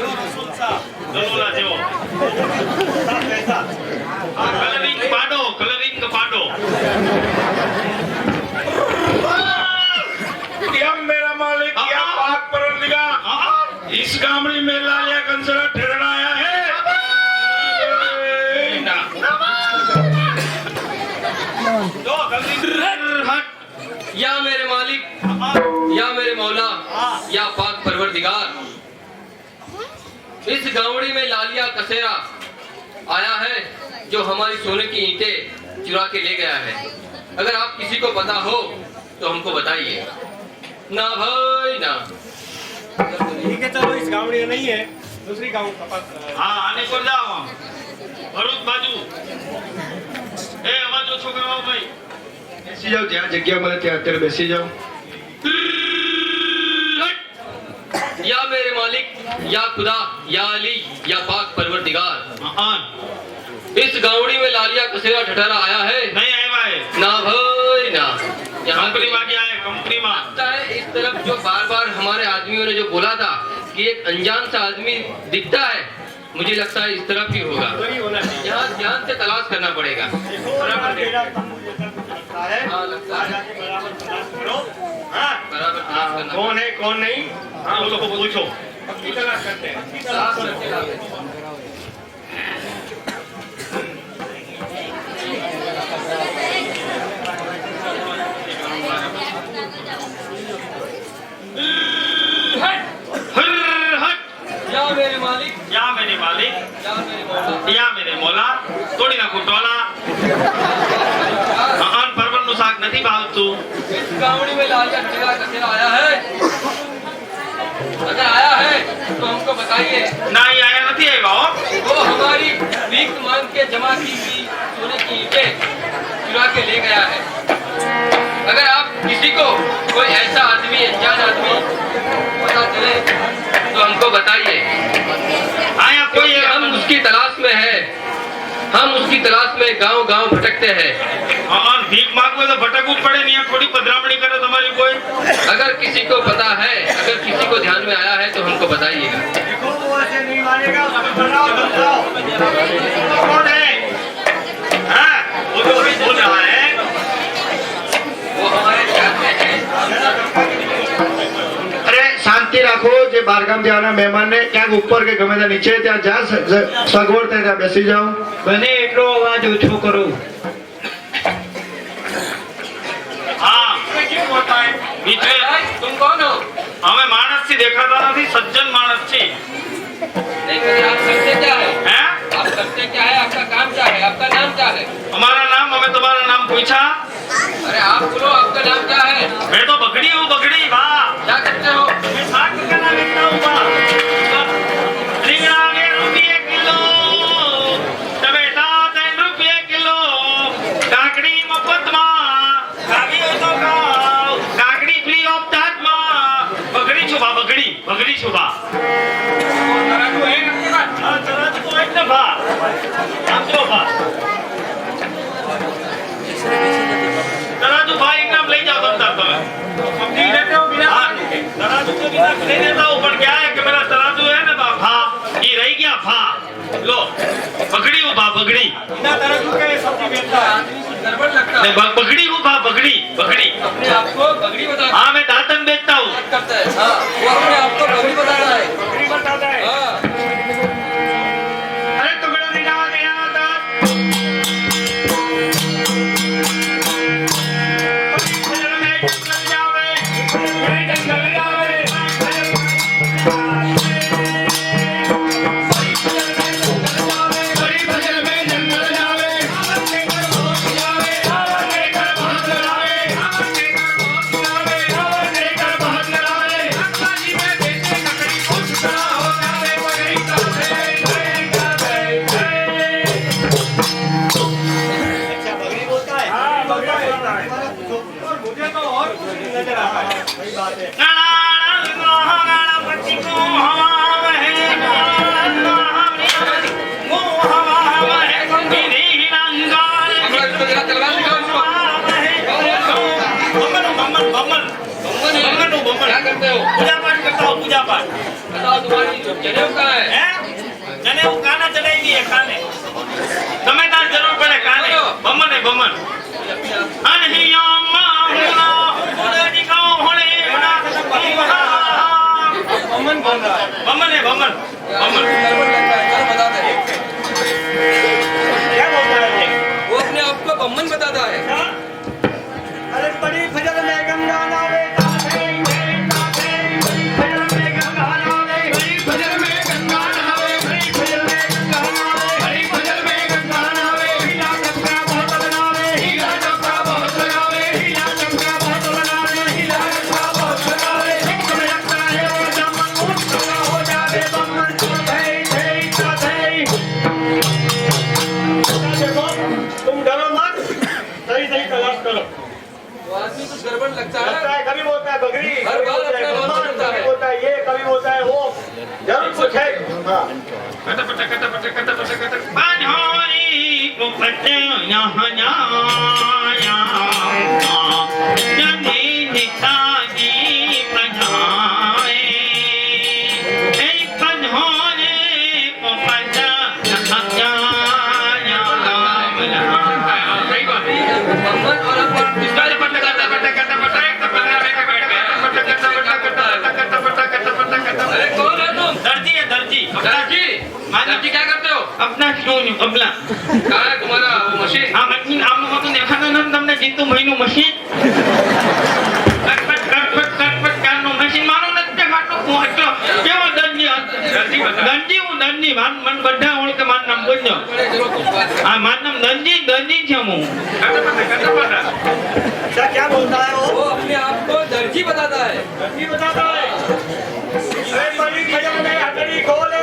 रसूल शाह दलोला जेवो कैसा कलरिंग पाडो क्या मेरा मालिक, क्या पाक परवरदिगार, इस गामड़ी में लालिया कंसरा ठहरना आया है। या मेरे मालिक, या मेरे मौला, या पाक परवरदिगार, इस गावड़ी में लालिया कसेरा आया है जो हमारी सोने की ईंटें चुरा के ले गया है। अगर आप किसी को पता हो तो हमको बताइए। ना भाई ना। ठीक है, चलो इस गाँव में नहीं है, दूसरी गाँव का पास हाँ आने को जाओ भरूच बाजू ए बाजू छोकराओ भाई બેસી જાઓ, જ્યાં જગ્યા મળે ત્યાં અત્યારે બેસી જાઓ। या मेरे मालिक, या खुदा, या अली, या पाक परवरदिगार, इस गावड़ी में लालिया कसेरा ठठरा आया है। नहीं आए भाई ना भाई ना। यहाँ कंपनी में आए कंपनी में लगता है इस तरफ जो बार बार हमारे आदमियों ने जो बोला था कि एक अनजान सा आदमी दिखता है, मुझे लगता है इस तरफ ही होगा। यहाँ ध्यान से तलाश करना पड़ेगा। हाँ लगता है बराबर तलाश करना कौन है कौन नहीं, हाँ वो लोग को पूछो। तलाश करके लाते। या मेरे मालिक, या मेरे मालिक, या मेरे मौला, या मेरे मौला, तोड़ी ना कुटोला महान परवर नु साग नहीं भावतु। इस गावड़ी में लालिया कसेरा आया है। अगर आया है तो हमको बताइए। नहीं आया नहीं आएगा वो हमारी भीख मांग के जमा की सोने की ईंटें चुरा के ले गया है। अगर आप किसी को कोई ऐसा आदमी, अनजान आदमी पता चले तो हमको बताइए। आया कोई क्योंकि हम उसकी तलाश में है, हम उसकी तलाश में गांव गांव भटकते हैं। महान भीख मांगो तो भटकूं पड़े नहीं, थोड़ी पधरामणी करे तुम्हारी कोई। अगर किसी को पता है, अगर किसी को ध्यान में आया है तो हमको बताइएगा। देखो वो ऐसे नहीं मानेगा, बताओ बताओ कौन है? हाँ, वो जो अभी बोल रहा है वो हमारे ध्यान में है। અરે શાંતિ રાખો, જે બારગામ જવાના મહેમાન ને ક્યાંક ઉપર કે ગમે ત્યાં નીચે ત્યાં જ્યાં સગવડ થાય ત્યાં બેસી જાઓ। બને એટલો અવાજ ઓછો કરો। हाँ बीच में तुम कौन हो? हमें मानस सी देखा था ना, सज्जन मानस सी नहीं करिए, आप करते क्या है? हैं? आप करते क्या है? आपका काम क्या है? आपका नाम क्या है? हमारा नाम, हमें तुम्हारा नाम पूछा। अरे आप बोलो, आपका नाम क्या है? मैं तो बकड़ी हूँ, बकड़ी वाह। क्या करते हो? मैं साग कला बेचता हूँ वाह। रिंगड़ा के रुपये किलो, टमेटा 3 रुपये किलो, काकड़ी मफत माँ, काकी हो तो खाओ, काकड़ी फ्री ऑफ चार्ज माँ। बकड़ी छुपा, बकड़ी बकड़ी छुपा। तराजू है आपके पास? हाँ चला तो एक दफा हम जो भा तराजू भाई एक नाम ले जाओ तुम तक अपनी रहते हो बिना तराजू के बिना नहीं देता हूँ, पर क्या है कि मेरा तराजू है ना भा, ये रह गया भा। लो पकड़ी हूँ भा, पकड़ी बिना तराजू के सब्जी बेचता है। आदमी कुछ गड़बड़ लगता नहीं, है। पकड़ी हूँ भा, पकड़ी पकड़ी। अपने आप को बगड़ी बता हाँ मैं दातन बेचता हूँ। करता है। हाँ, वो अपने आप को बगड़ी बता रहा है। बकरी बताता है। हाँ, अरे टुकड़ा दिखा गया Happy birthday! नजर आता है, सही बात है। तलवार दिखाओ इसको। क्या करते हो? पूजा पाठ करता हूँ, पूजा पाठ। बताओ तुम्हारी जनेऊ कहाँ है? जने वो काना चले ही नहीं है, काने समझदार जरूर पड़े, काने बमन है, बमन बमन बन रहा है। बमन है, बमन बमन। गड़बड़ लगता है, क्या बताता है? क्या बोलता है ये? वो अपने आप को बम्मन बताता है। अरे बड़ी फजल में गंगा नावे फजल में गंगा नावे फजल में गंगा नहावे, बड़ी फजल में गंगा नहावे, बड़ी फजल में गंगा नहावे, हीरा चमका बहुत बनावे, हीरा चमका बहुत बनावे, हीरा चमका बहुत बनावे, हीरा चमका बहुत बनावे। तुम्हें लगता है वो जमन मुझको हो जावे बमन देखो तुम डरो मत, सही सही तलाश करो। वो आदमी कुछ गड़बड़ लगता लगता है। है कभी बोलता है बकरी, हर कभी बार बोलता है अपना बमन, बोलता है। कभी बोलता है ये, कभी बोलता है वो, जरूर कुछ है। हाँ बम्मन और अब इसका जो पट्टा करता है। अरे कौन है तुम? दर्जी है, दर्जी। दर्जी? दर्जी क्या करते हो? अपना क्यों अपना कहाँ है तुम्हारा वो मशीन? આ મશીન આમ હતું દેખાતું નથી તમને જીતુ ભાઈનું મશીન કટપટ કટપટ કટપટ કારનું મશીન મારું નથી દેખાતું હું એટલો કેવો દર્જી દર્જી હું દર્જી મન બધા ઓળખે મારું નામ બોલજો बड़े जरूर कुछ बात है। આ મારું નામ દર્જી દર્જી છે હું क्या क्या बोलता है वो? वो अपने आप को दर्जी बताता है। ये बताता है। अरे बड़ी फजल में हथेली खोले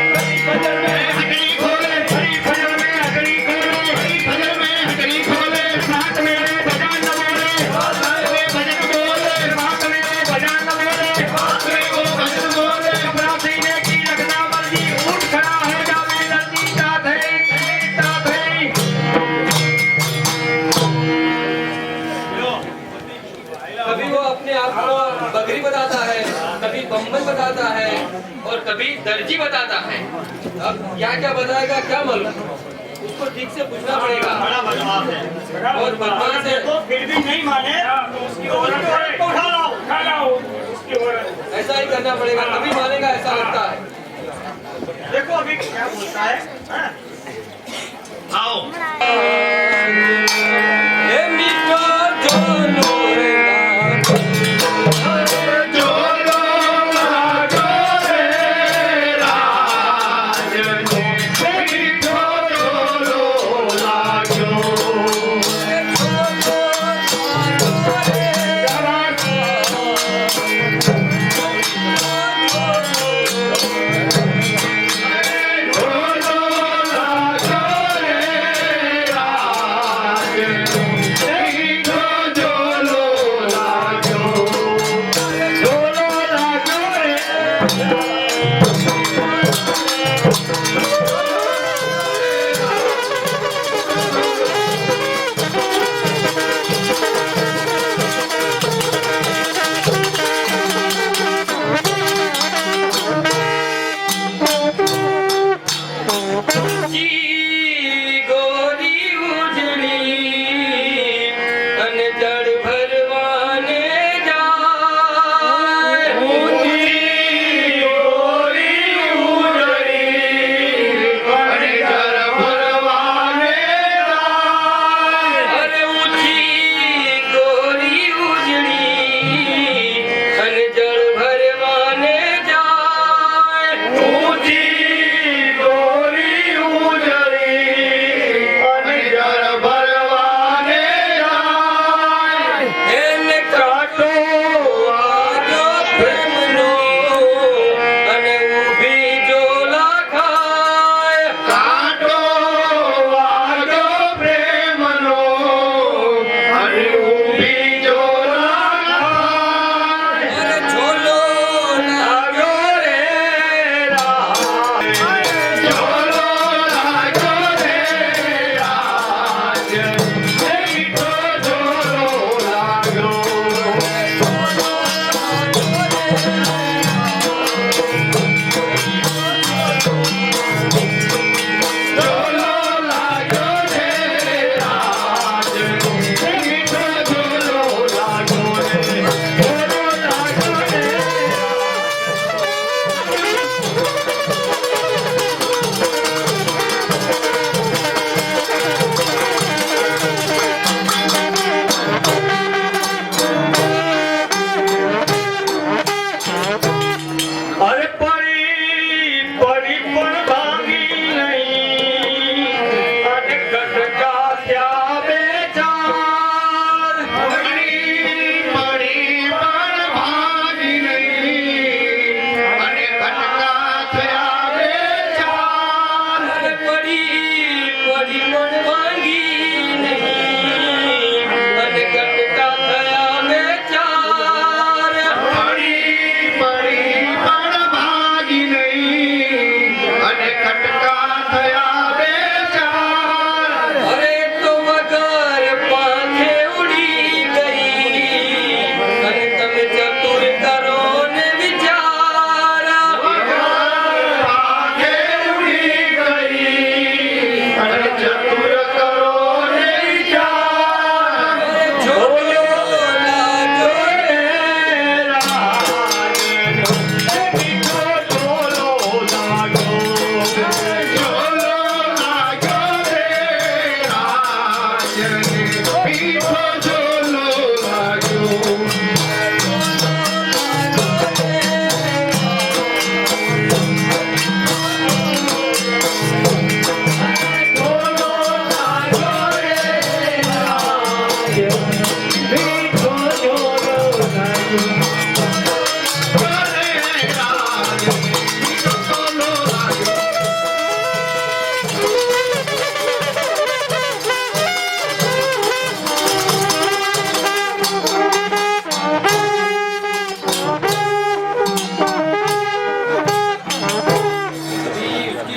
बड़ी फजल में हथेली खोले, बड़ी फजल में हथेली खोले, बड़ी फजल में हथेली खोले, साथ मेरे भजन न बोले, साथ मेरे भजन बोले, साथ मेरे भजन न बोले, साथ मेरे वो भजन बोले, अपना सीने की रखना मर्जी, उठ खड़ा हो जावे लड़की साथ है, साथ है। कभी वो अपने आप को बकरी बताता है, कभी बम्बन बताता है और कभी दर्जी बताता है। अब क्या क्या बताएगा क्या मालूम, उसको ठीक से पूछना पड़ेगा। बड़ा बदमाश है। बहुत बदमाश है। देखो फिर भी नहीं माने तो उसकी औरत को उठा लाओ। ऐसा ही करना पड़ेगा, तभी मानेगा, ऐसा लगता है। देखो अभी क्या बोलता है। हाँ? आओ ए मीठा जोलो रे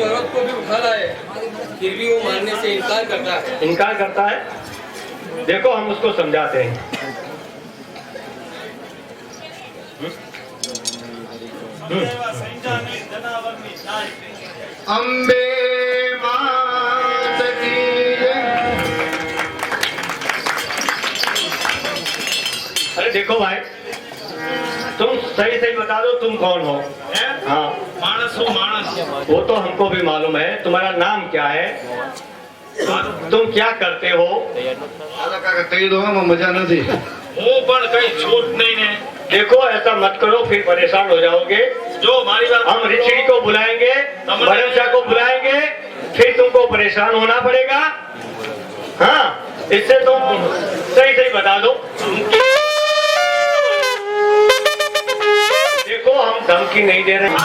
गरीब औरत को भी उठा लाए, फिर भी वो मानने से इनकार करता है। इनकार करता है। देखो हम उसको समझाते हैं। अम्बे मात की जय। अरे देखो भाई, तुम सही सही बता दो तुम कौन हो। हाँ, मानस हो मानस। वो तो हमको भी मालूम है। तुम्हारा नाम क्या है, तुम क्या करते हो? કહી દો મજા નથી। હું પણ કઈ છૂટ નહીં ને। देखो ऐसा मत करो, फिर परेशान हो जाओगे। જો મારી વાત हम ऋषि को बुलाएंगे, मनुष्य को बुलाएंगे, फिर तुमको परेशान होना पड़ेगा। हाँ, इससे तुम सही सही बता दो। देखो हम धमकी नहीं दे रहे।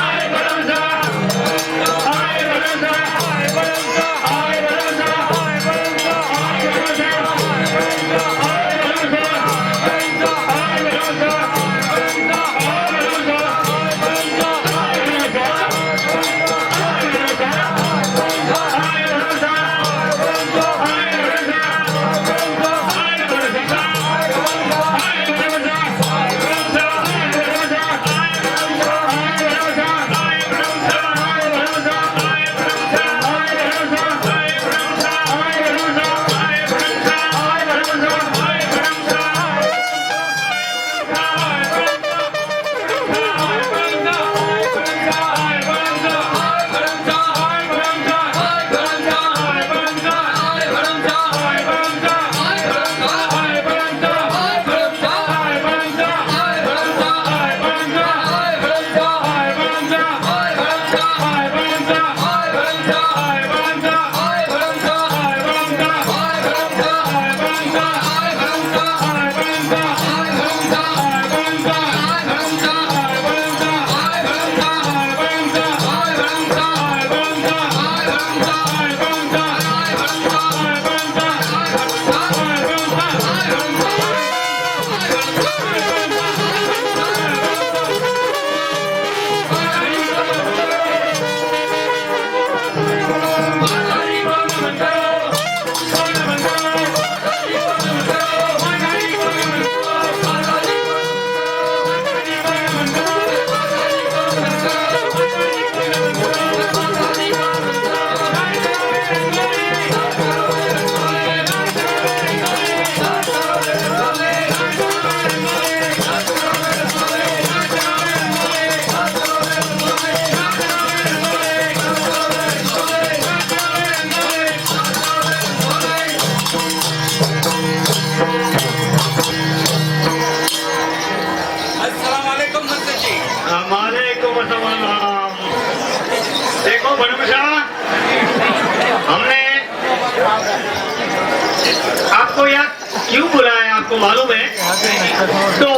देखो बनूषा, हमने आपको यहाँ क्यों बुलाया आपको मालूम है? तो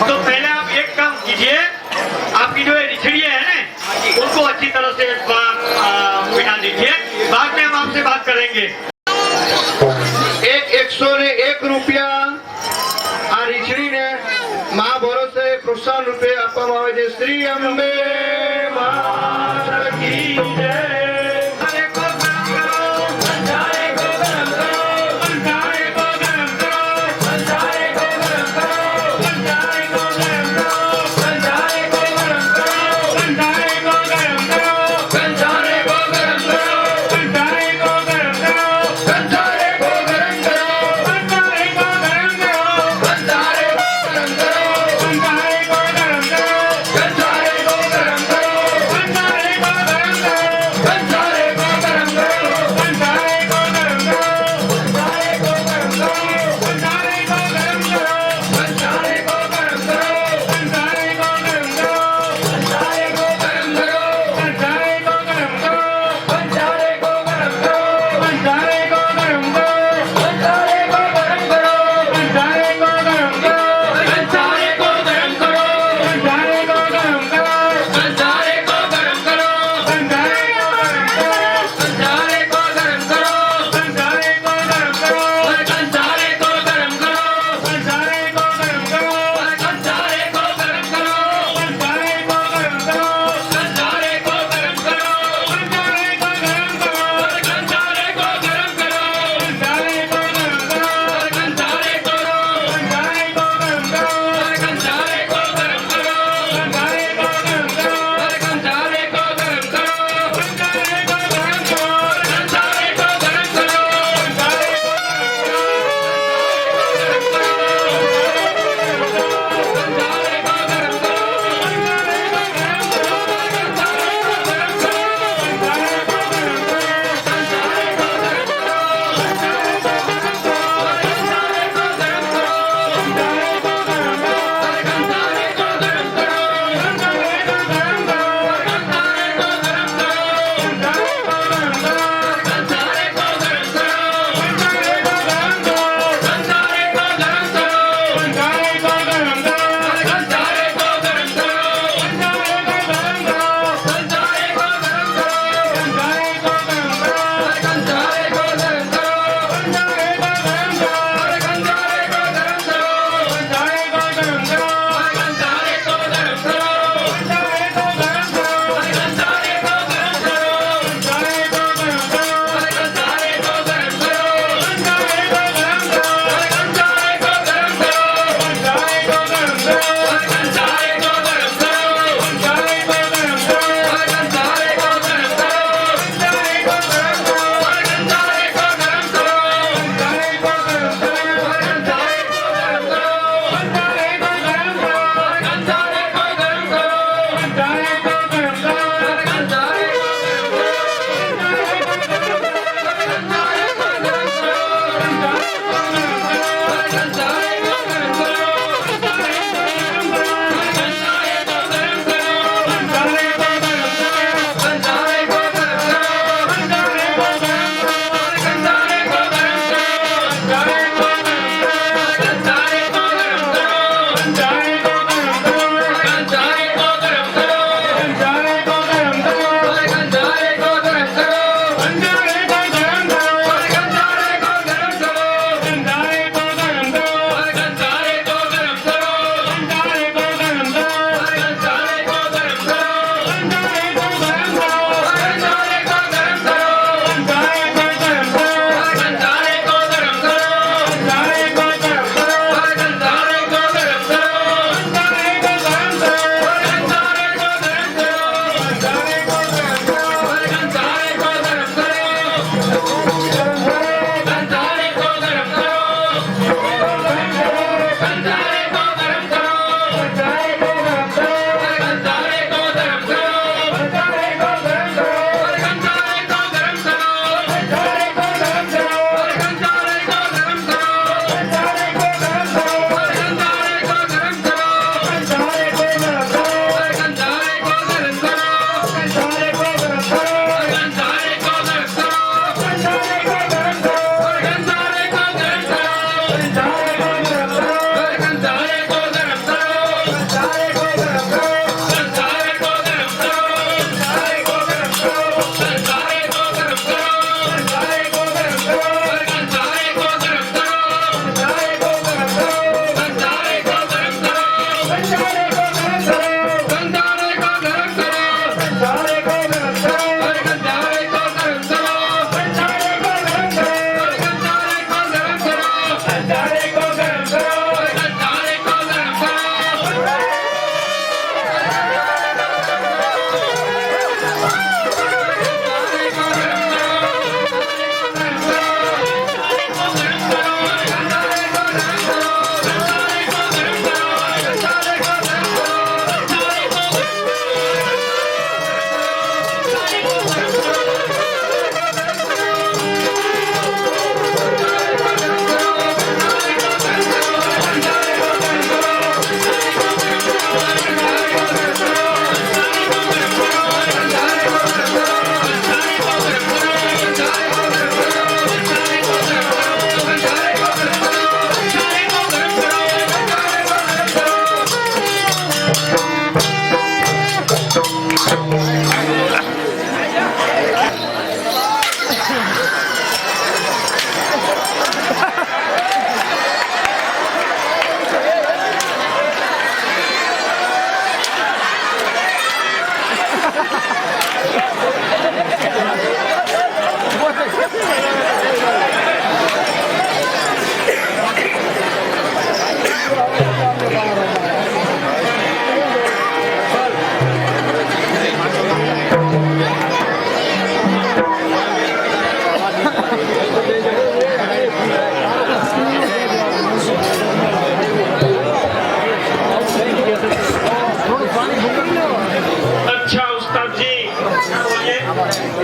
पहले आप एक काम कीजिए, आपकी जो रिछड़ियाँ है ना उनको अच्छी तरह से बिठा दीजिए, बाद में हम आपसे बात करेंगे। 101 રૂપિયા આ રીછડીને મા ભરોસે પ્રોત્સાહન રૂપે આપવામાં આવે છે। શ્રી અંબે માત કી જય।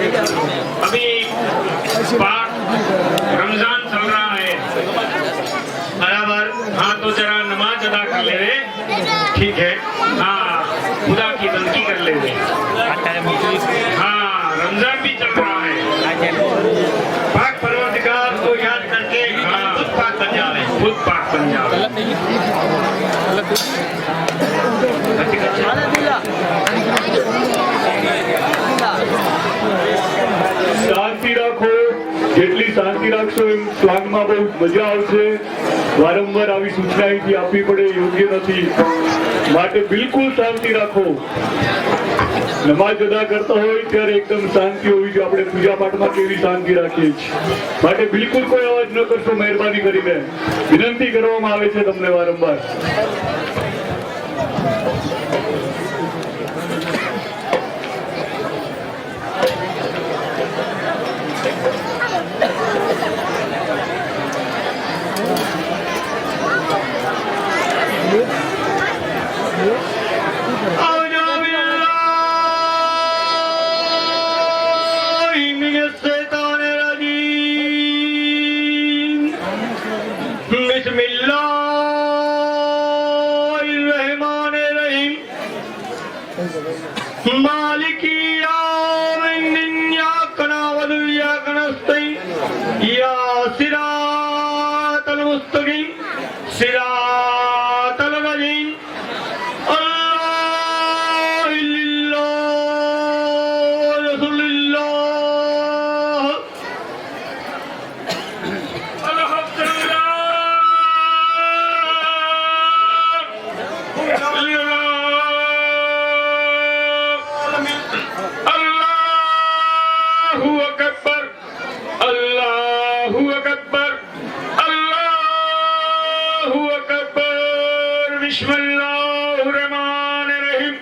अभी पाक रमजान चल रहा है, बराबर। हाँ तो जरा नमाज अदा कर ले रे। ठीक है। हाँ खुदा की बंदगी कर ले रे। हाँ रमजान भी चल रहा है। पाक परवरदिगार को याद करके खुद पाक बन जावे। खुद पाक बन जाओ। શાંતિ રાખો, જેટલી શાંતિ રાખશો એમ સ્વાંગમાં બહુ મજા આવશે. વારંવાર આવી સૂચના અહીંથી આપવી પડે એ યોગ્ય નથી, માટે બિલકુલ શાંતિ રાખો. નમાજ અદા કરતા હોય ત્યારે એકદમ શાંતિ હોવી જોઈએ. આપણે પૂજા પાઠમાં કેવી શાંતિ રાખીએ છીએ, માટે બિલકુલ કોઈ અવાજ ન કરશો મહેરબાની કરીને. વિનંતી કરવામાં આવે છે તમને વારંવાર. मालिकी या सिरातल मुस्तकीम सिरातल वजीम अल्लाह इल्लल्लाह रसूलुल्लाह अल्लाहु अकबर, अल्लाहु अकबर, अल्लाहु अकबर. बिस्मिल्लाहिर्रहमानिर्रहीम.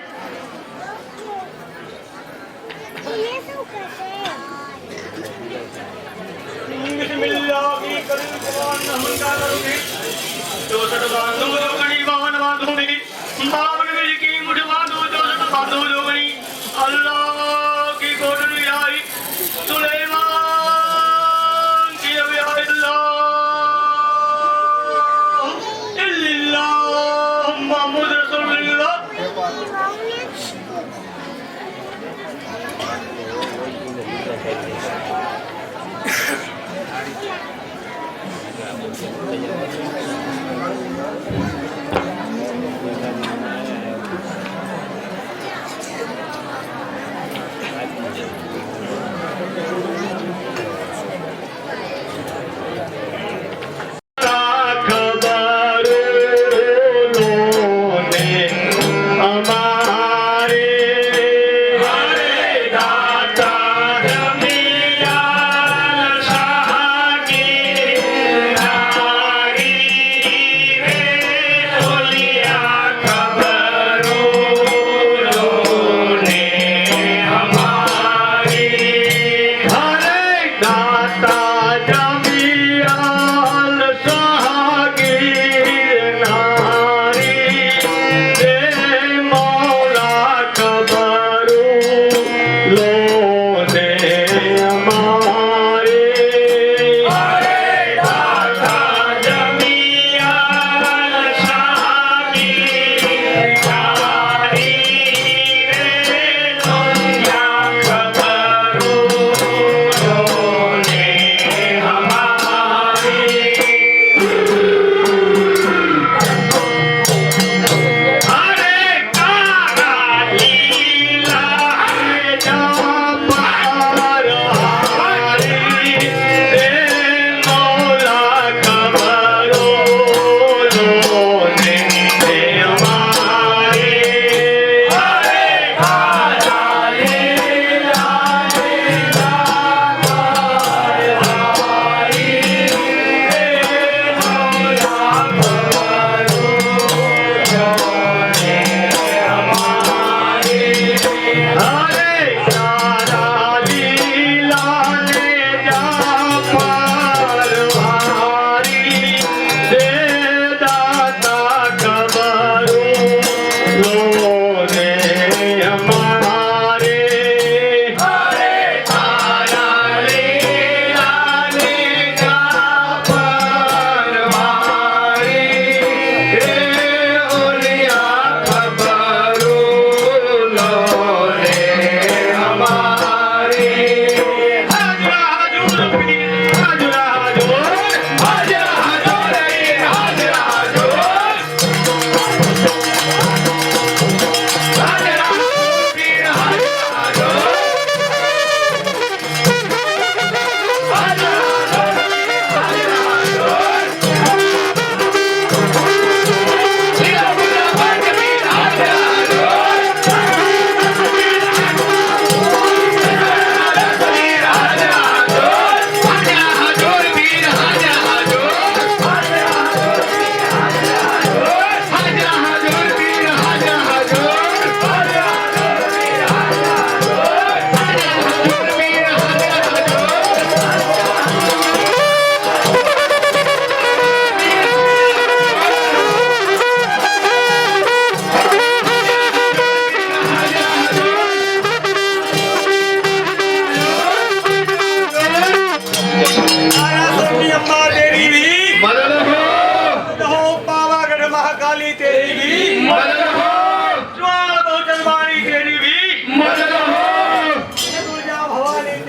अल्लाह की कोटरी आई सुलेमान की इल्लल्लाह मुहम्मद रसूलुल्लाह.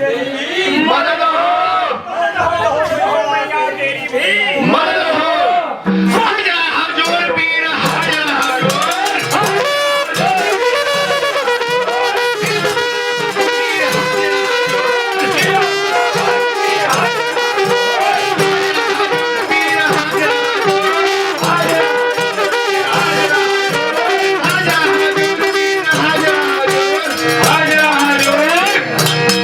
मदद हो मदद हो हाजा हजूर पीर हाजा हाजरा हजूर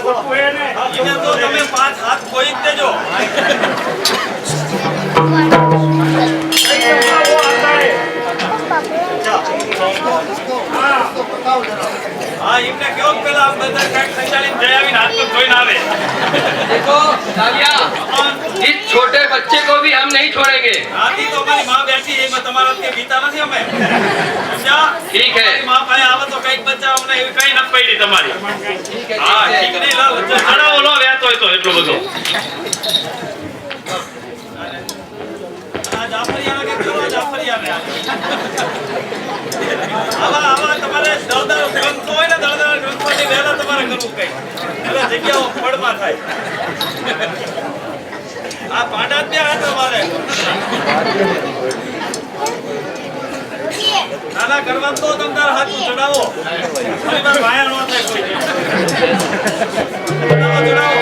એને તો તમે 5 હાથ ખોઈ જ દેજો हाँ इनने क्यों पहला आप बता काट संचालित जयाविन हाथ में कोई ना आवे देखो दादिया, इस छोटे बच्चे को भी हम नहीं छोड़ेंगे। आदि तो हमारी माँ बैठी है मैं तुम्हारा के बीता नहीं हमें समझा ठीक है। हमारी माँ पाए आवे तो कई बच्चा हमने कई न पड़ी तुम्हारी ठीक है, हाँ ठीक ठीक है। नहीं ला चढ़ा वो लो व्या तो એટલો બધો આ જાફરિયા કે કેવો જાફરિયા ને આવા તમારે દળદાર ગ્રંથ હોય ને દળદાર ગ્રંથોની વહેલા તમારે કરવું કઈ એટલે જગ્યાઓ પડમાં થાય આ પાંડા જ આ તમારે નાના કરવા તો તમ તાર હાથ ચડાવો ફરી વાર વાયા ન થાય કોઈ ચડાવો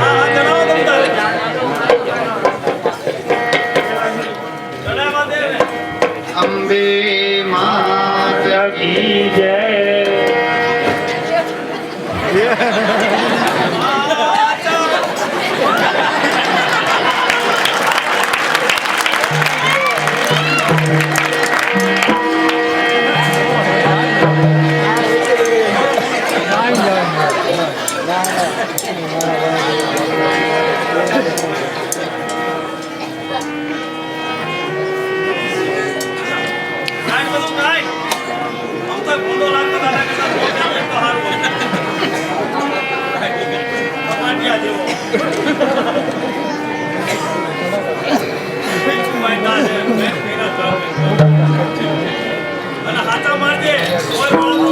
હા હા ચડાવો તમ તારે ચડાવવા દે ને અંબે માત की जय કાઈ બધું કાઈ આમ તો ભૂંડો લાગતો દાદા કરતા તો હારું કમાટિયા જેવો માયના છે મેં પેલા જાવ અને હાથા મારજે કોઈ બોલો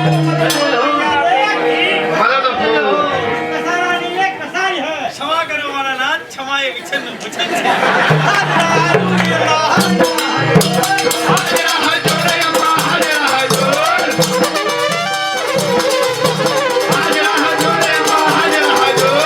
मदद हो क्षमा करो हमारा नाथ, क्षमा ये विचन मुझे हाजरा हजूर अम्मा हाजरा हजूर हाजरा हजूर अम्मा हाजरा हजूर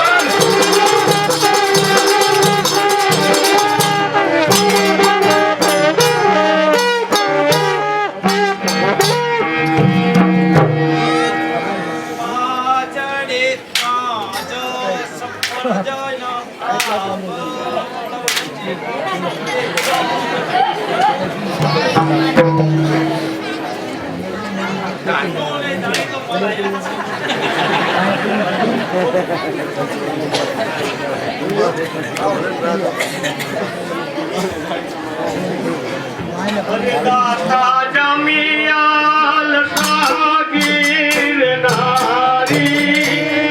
दाता जमियाल सागिर नारी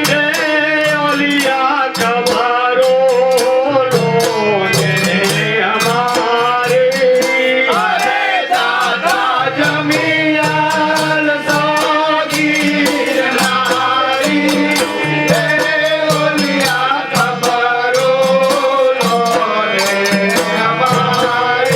रे ओलिया कबरो लोने हमारे अरे दाता जमियाल सागिर नारी रे ओलिया कबरो लोने हमारे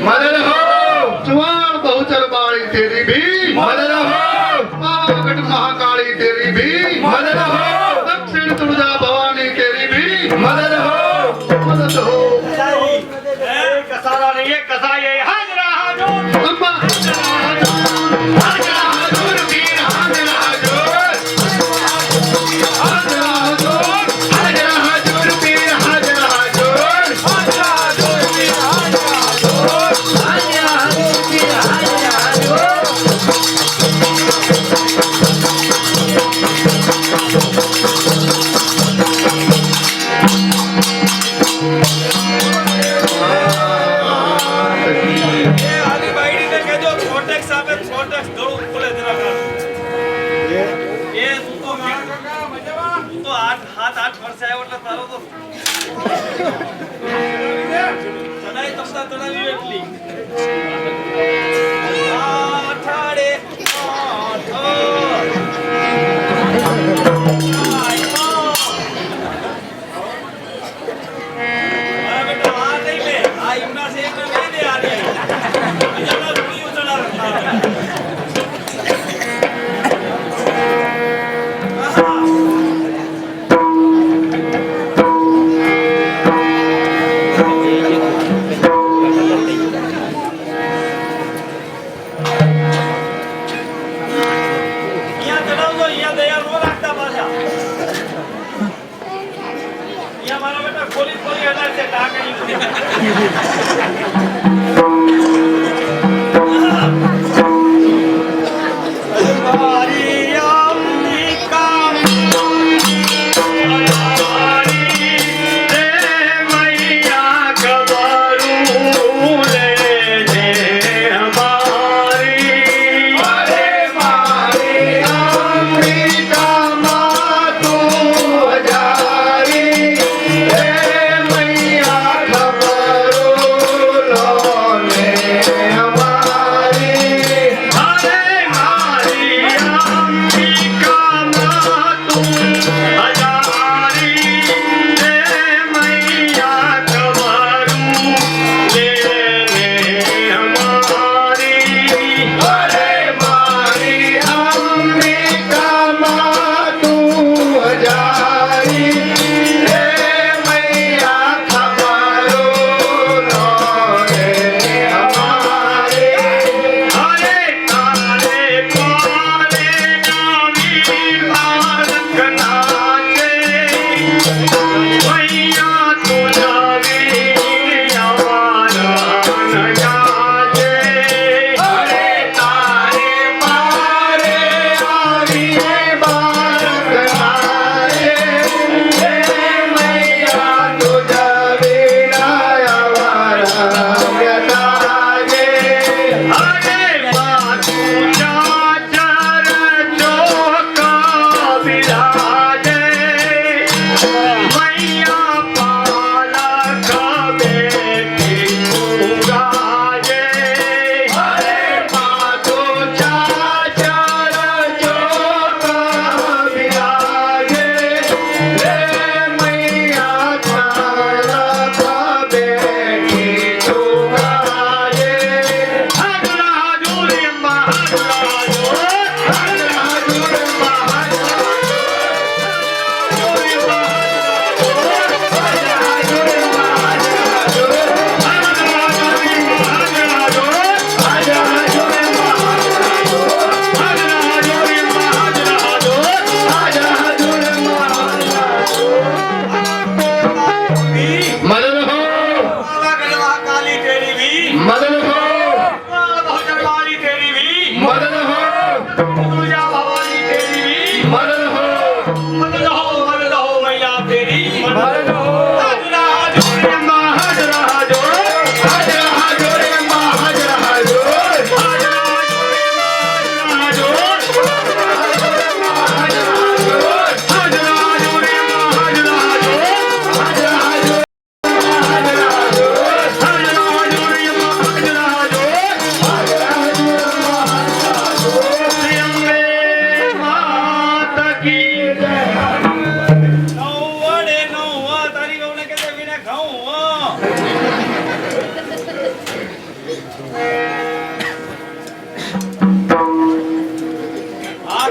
मदद हो चुआड़ बहुचर बाड़ी तेरी भी मदद हो पावागढ़ महाकाली तेरी भी मदद हो दक्षिण तुलजा भवानी तेरी भी मदद हो कसारा नहीं है कसा ये हाजरा हाजूर अम्मा हाजरा हजूर वीर हाजरा हजूर हाजरा हजूर हाजरा हजूर वीर हाजरा हजूर हाजरा हजूर वीर हाजरा हजूर हाजरा हजूर वीर हाजरा हजूर ये आदि बाईडी ने कह दो छोटे साहब छोटे दौड़ खोले देना ये तू तो हाथ 8 वर्ष आहे म्हटलं तारो तो सदाई तसा तणावी भेटली आठाडे हमारी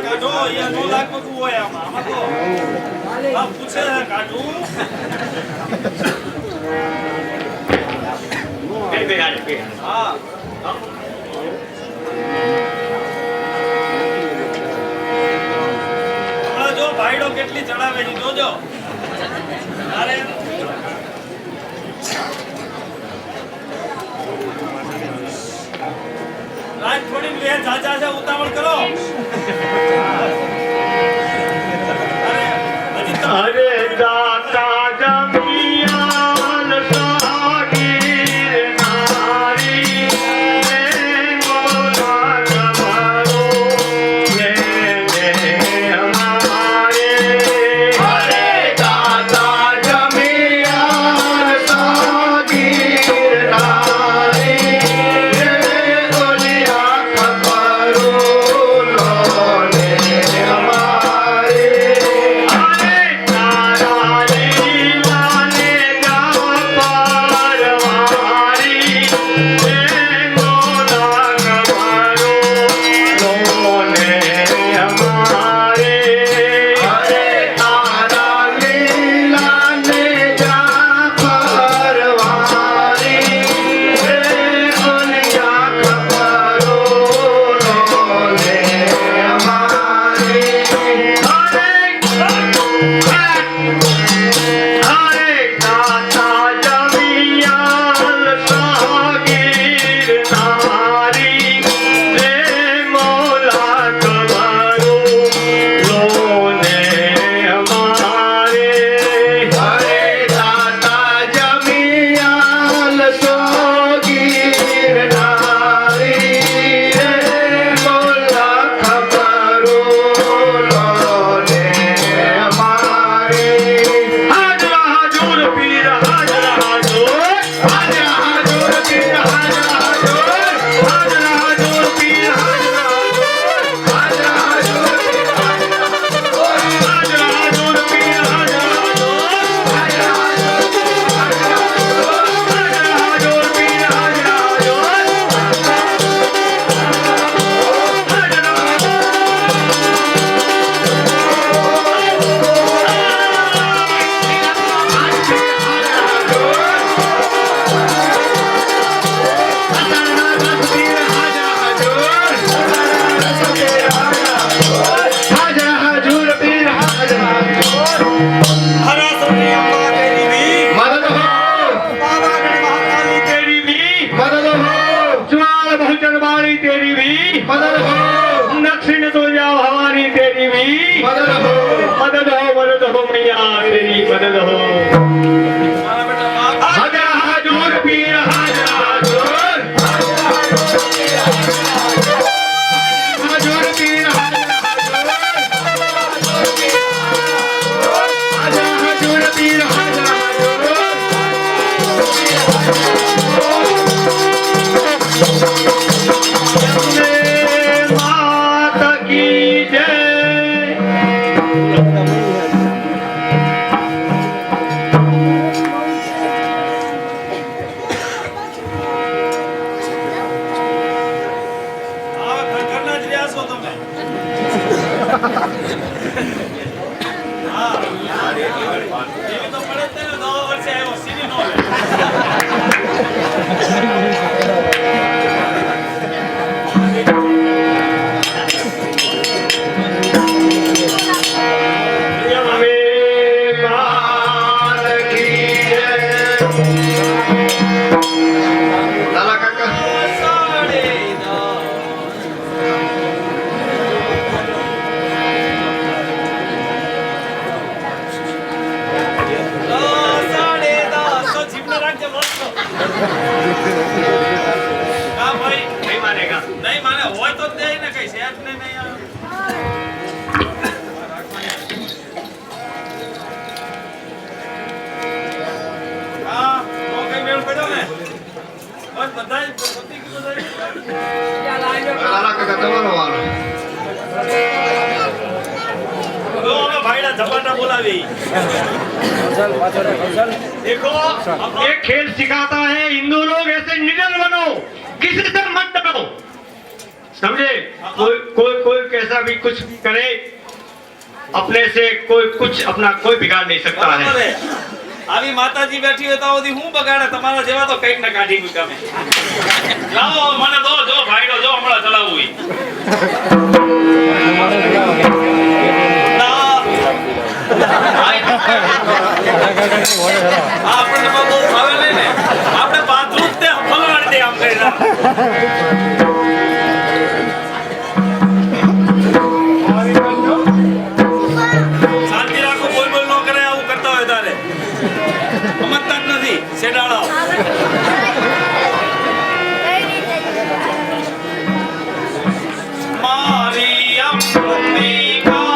કાઢો અહીંયા 9 લાખ પકવું હોય આમાં તો આ પૂછે કાઢું હા જો ભાઈડો કેટલી ચડાવે છે જોજો અરે રાત થોડી વે જાજા છે ઉતાવળ કરો અરે દાતા જમિયાન સાગીર નારી મોલા તમારો ને હમારે અરે દાતા જમિયાન સાગીર નારી બોલિયા ખબરો લોને હમારે दक्षिण तो जाओ हमारी तेरी भी मदद हो मैया तेरी मदद हो हाजर हाजूर पीर हाजर हाजूर हाजूर पीर हाजर हाजूर पीर हाजर नहीं माने होय तो दे ने कई सेट ने नहीं हां तो कई मेल पड़ो ने बस बधाई पति की बधाई क्या लागे लाला का તમારો વાલો तो हमें भाईड़ा झपाटा बोलावी देखो एक खेल सिखाता है हिंदू लोग ऐसे निडर बनो किसी से मत डरो समझे कोई कोई कोई कैसा कैसा भी कुछ करे, अपने से कोई कुछ अपना कोई बिगाड़ नहीं सकता है। બરાબર છે. આવી માતાજી બેઠી હોય તો આ બધી હું બગાડે, તમારા જેવા તો કંઈક ને કાઢી મૂક્યા મેં. લાવો મને દો, જો ભાઈડો જો હમણાં ચલાવવું ઈ. ના. આ આપણને બહુ ભાવે નહીં ને, આપણે બાથરૂમ તે ફલવાડી દે આમ કરીને. શાંતિ રાખો, બોલ બોલ ન કરે, આવું કરતા હોય તારે સમજતા જ નથી શેડાળાઓ. મારી અંબિકા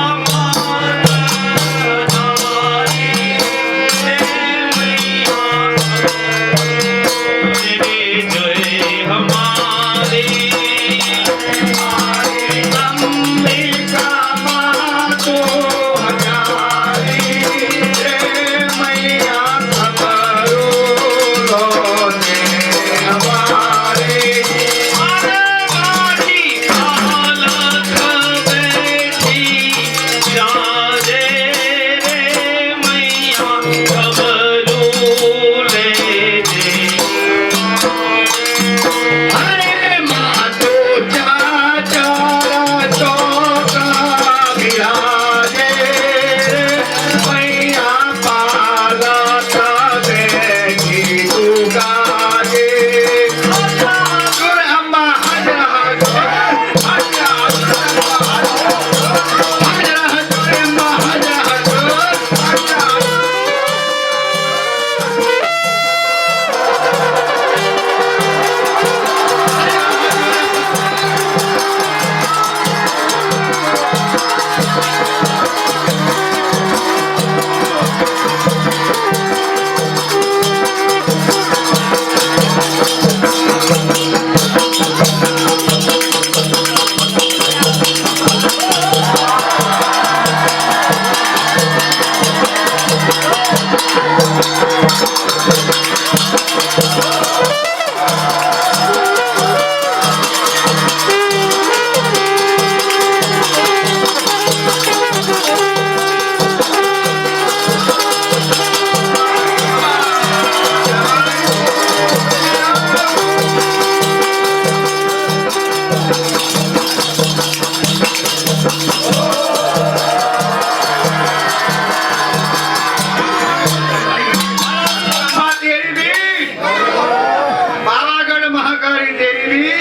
महाकाली तेरी भी,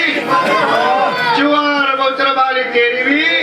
जुआर बौत्र वाली तेरी भी,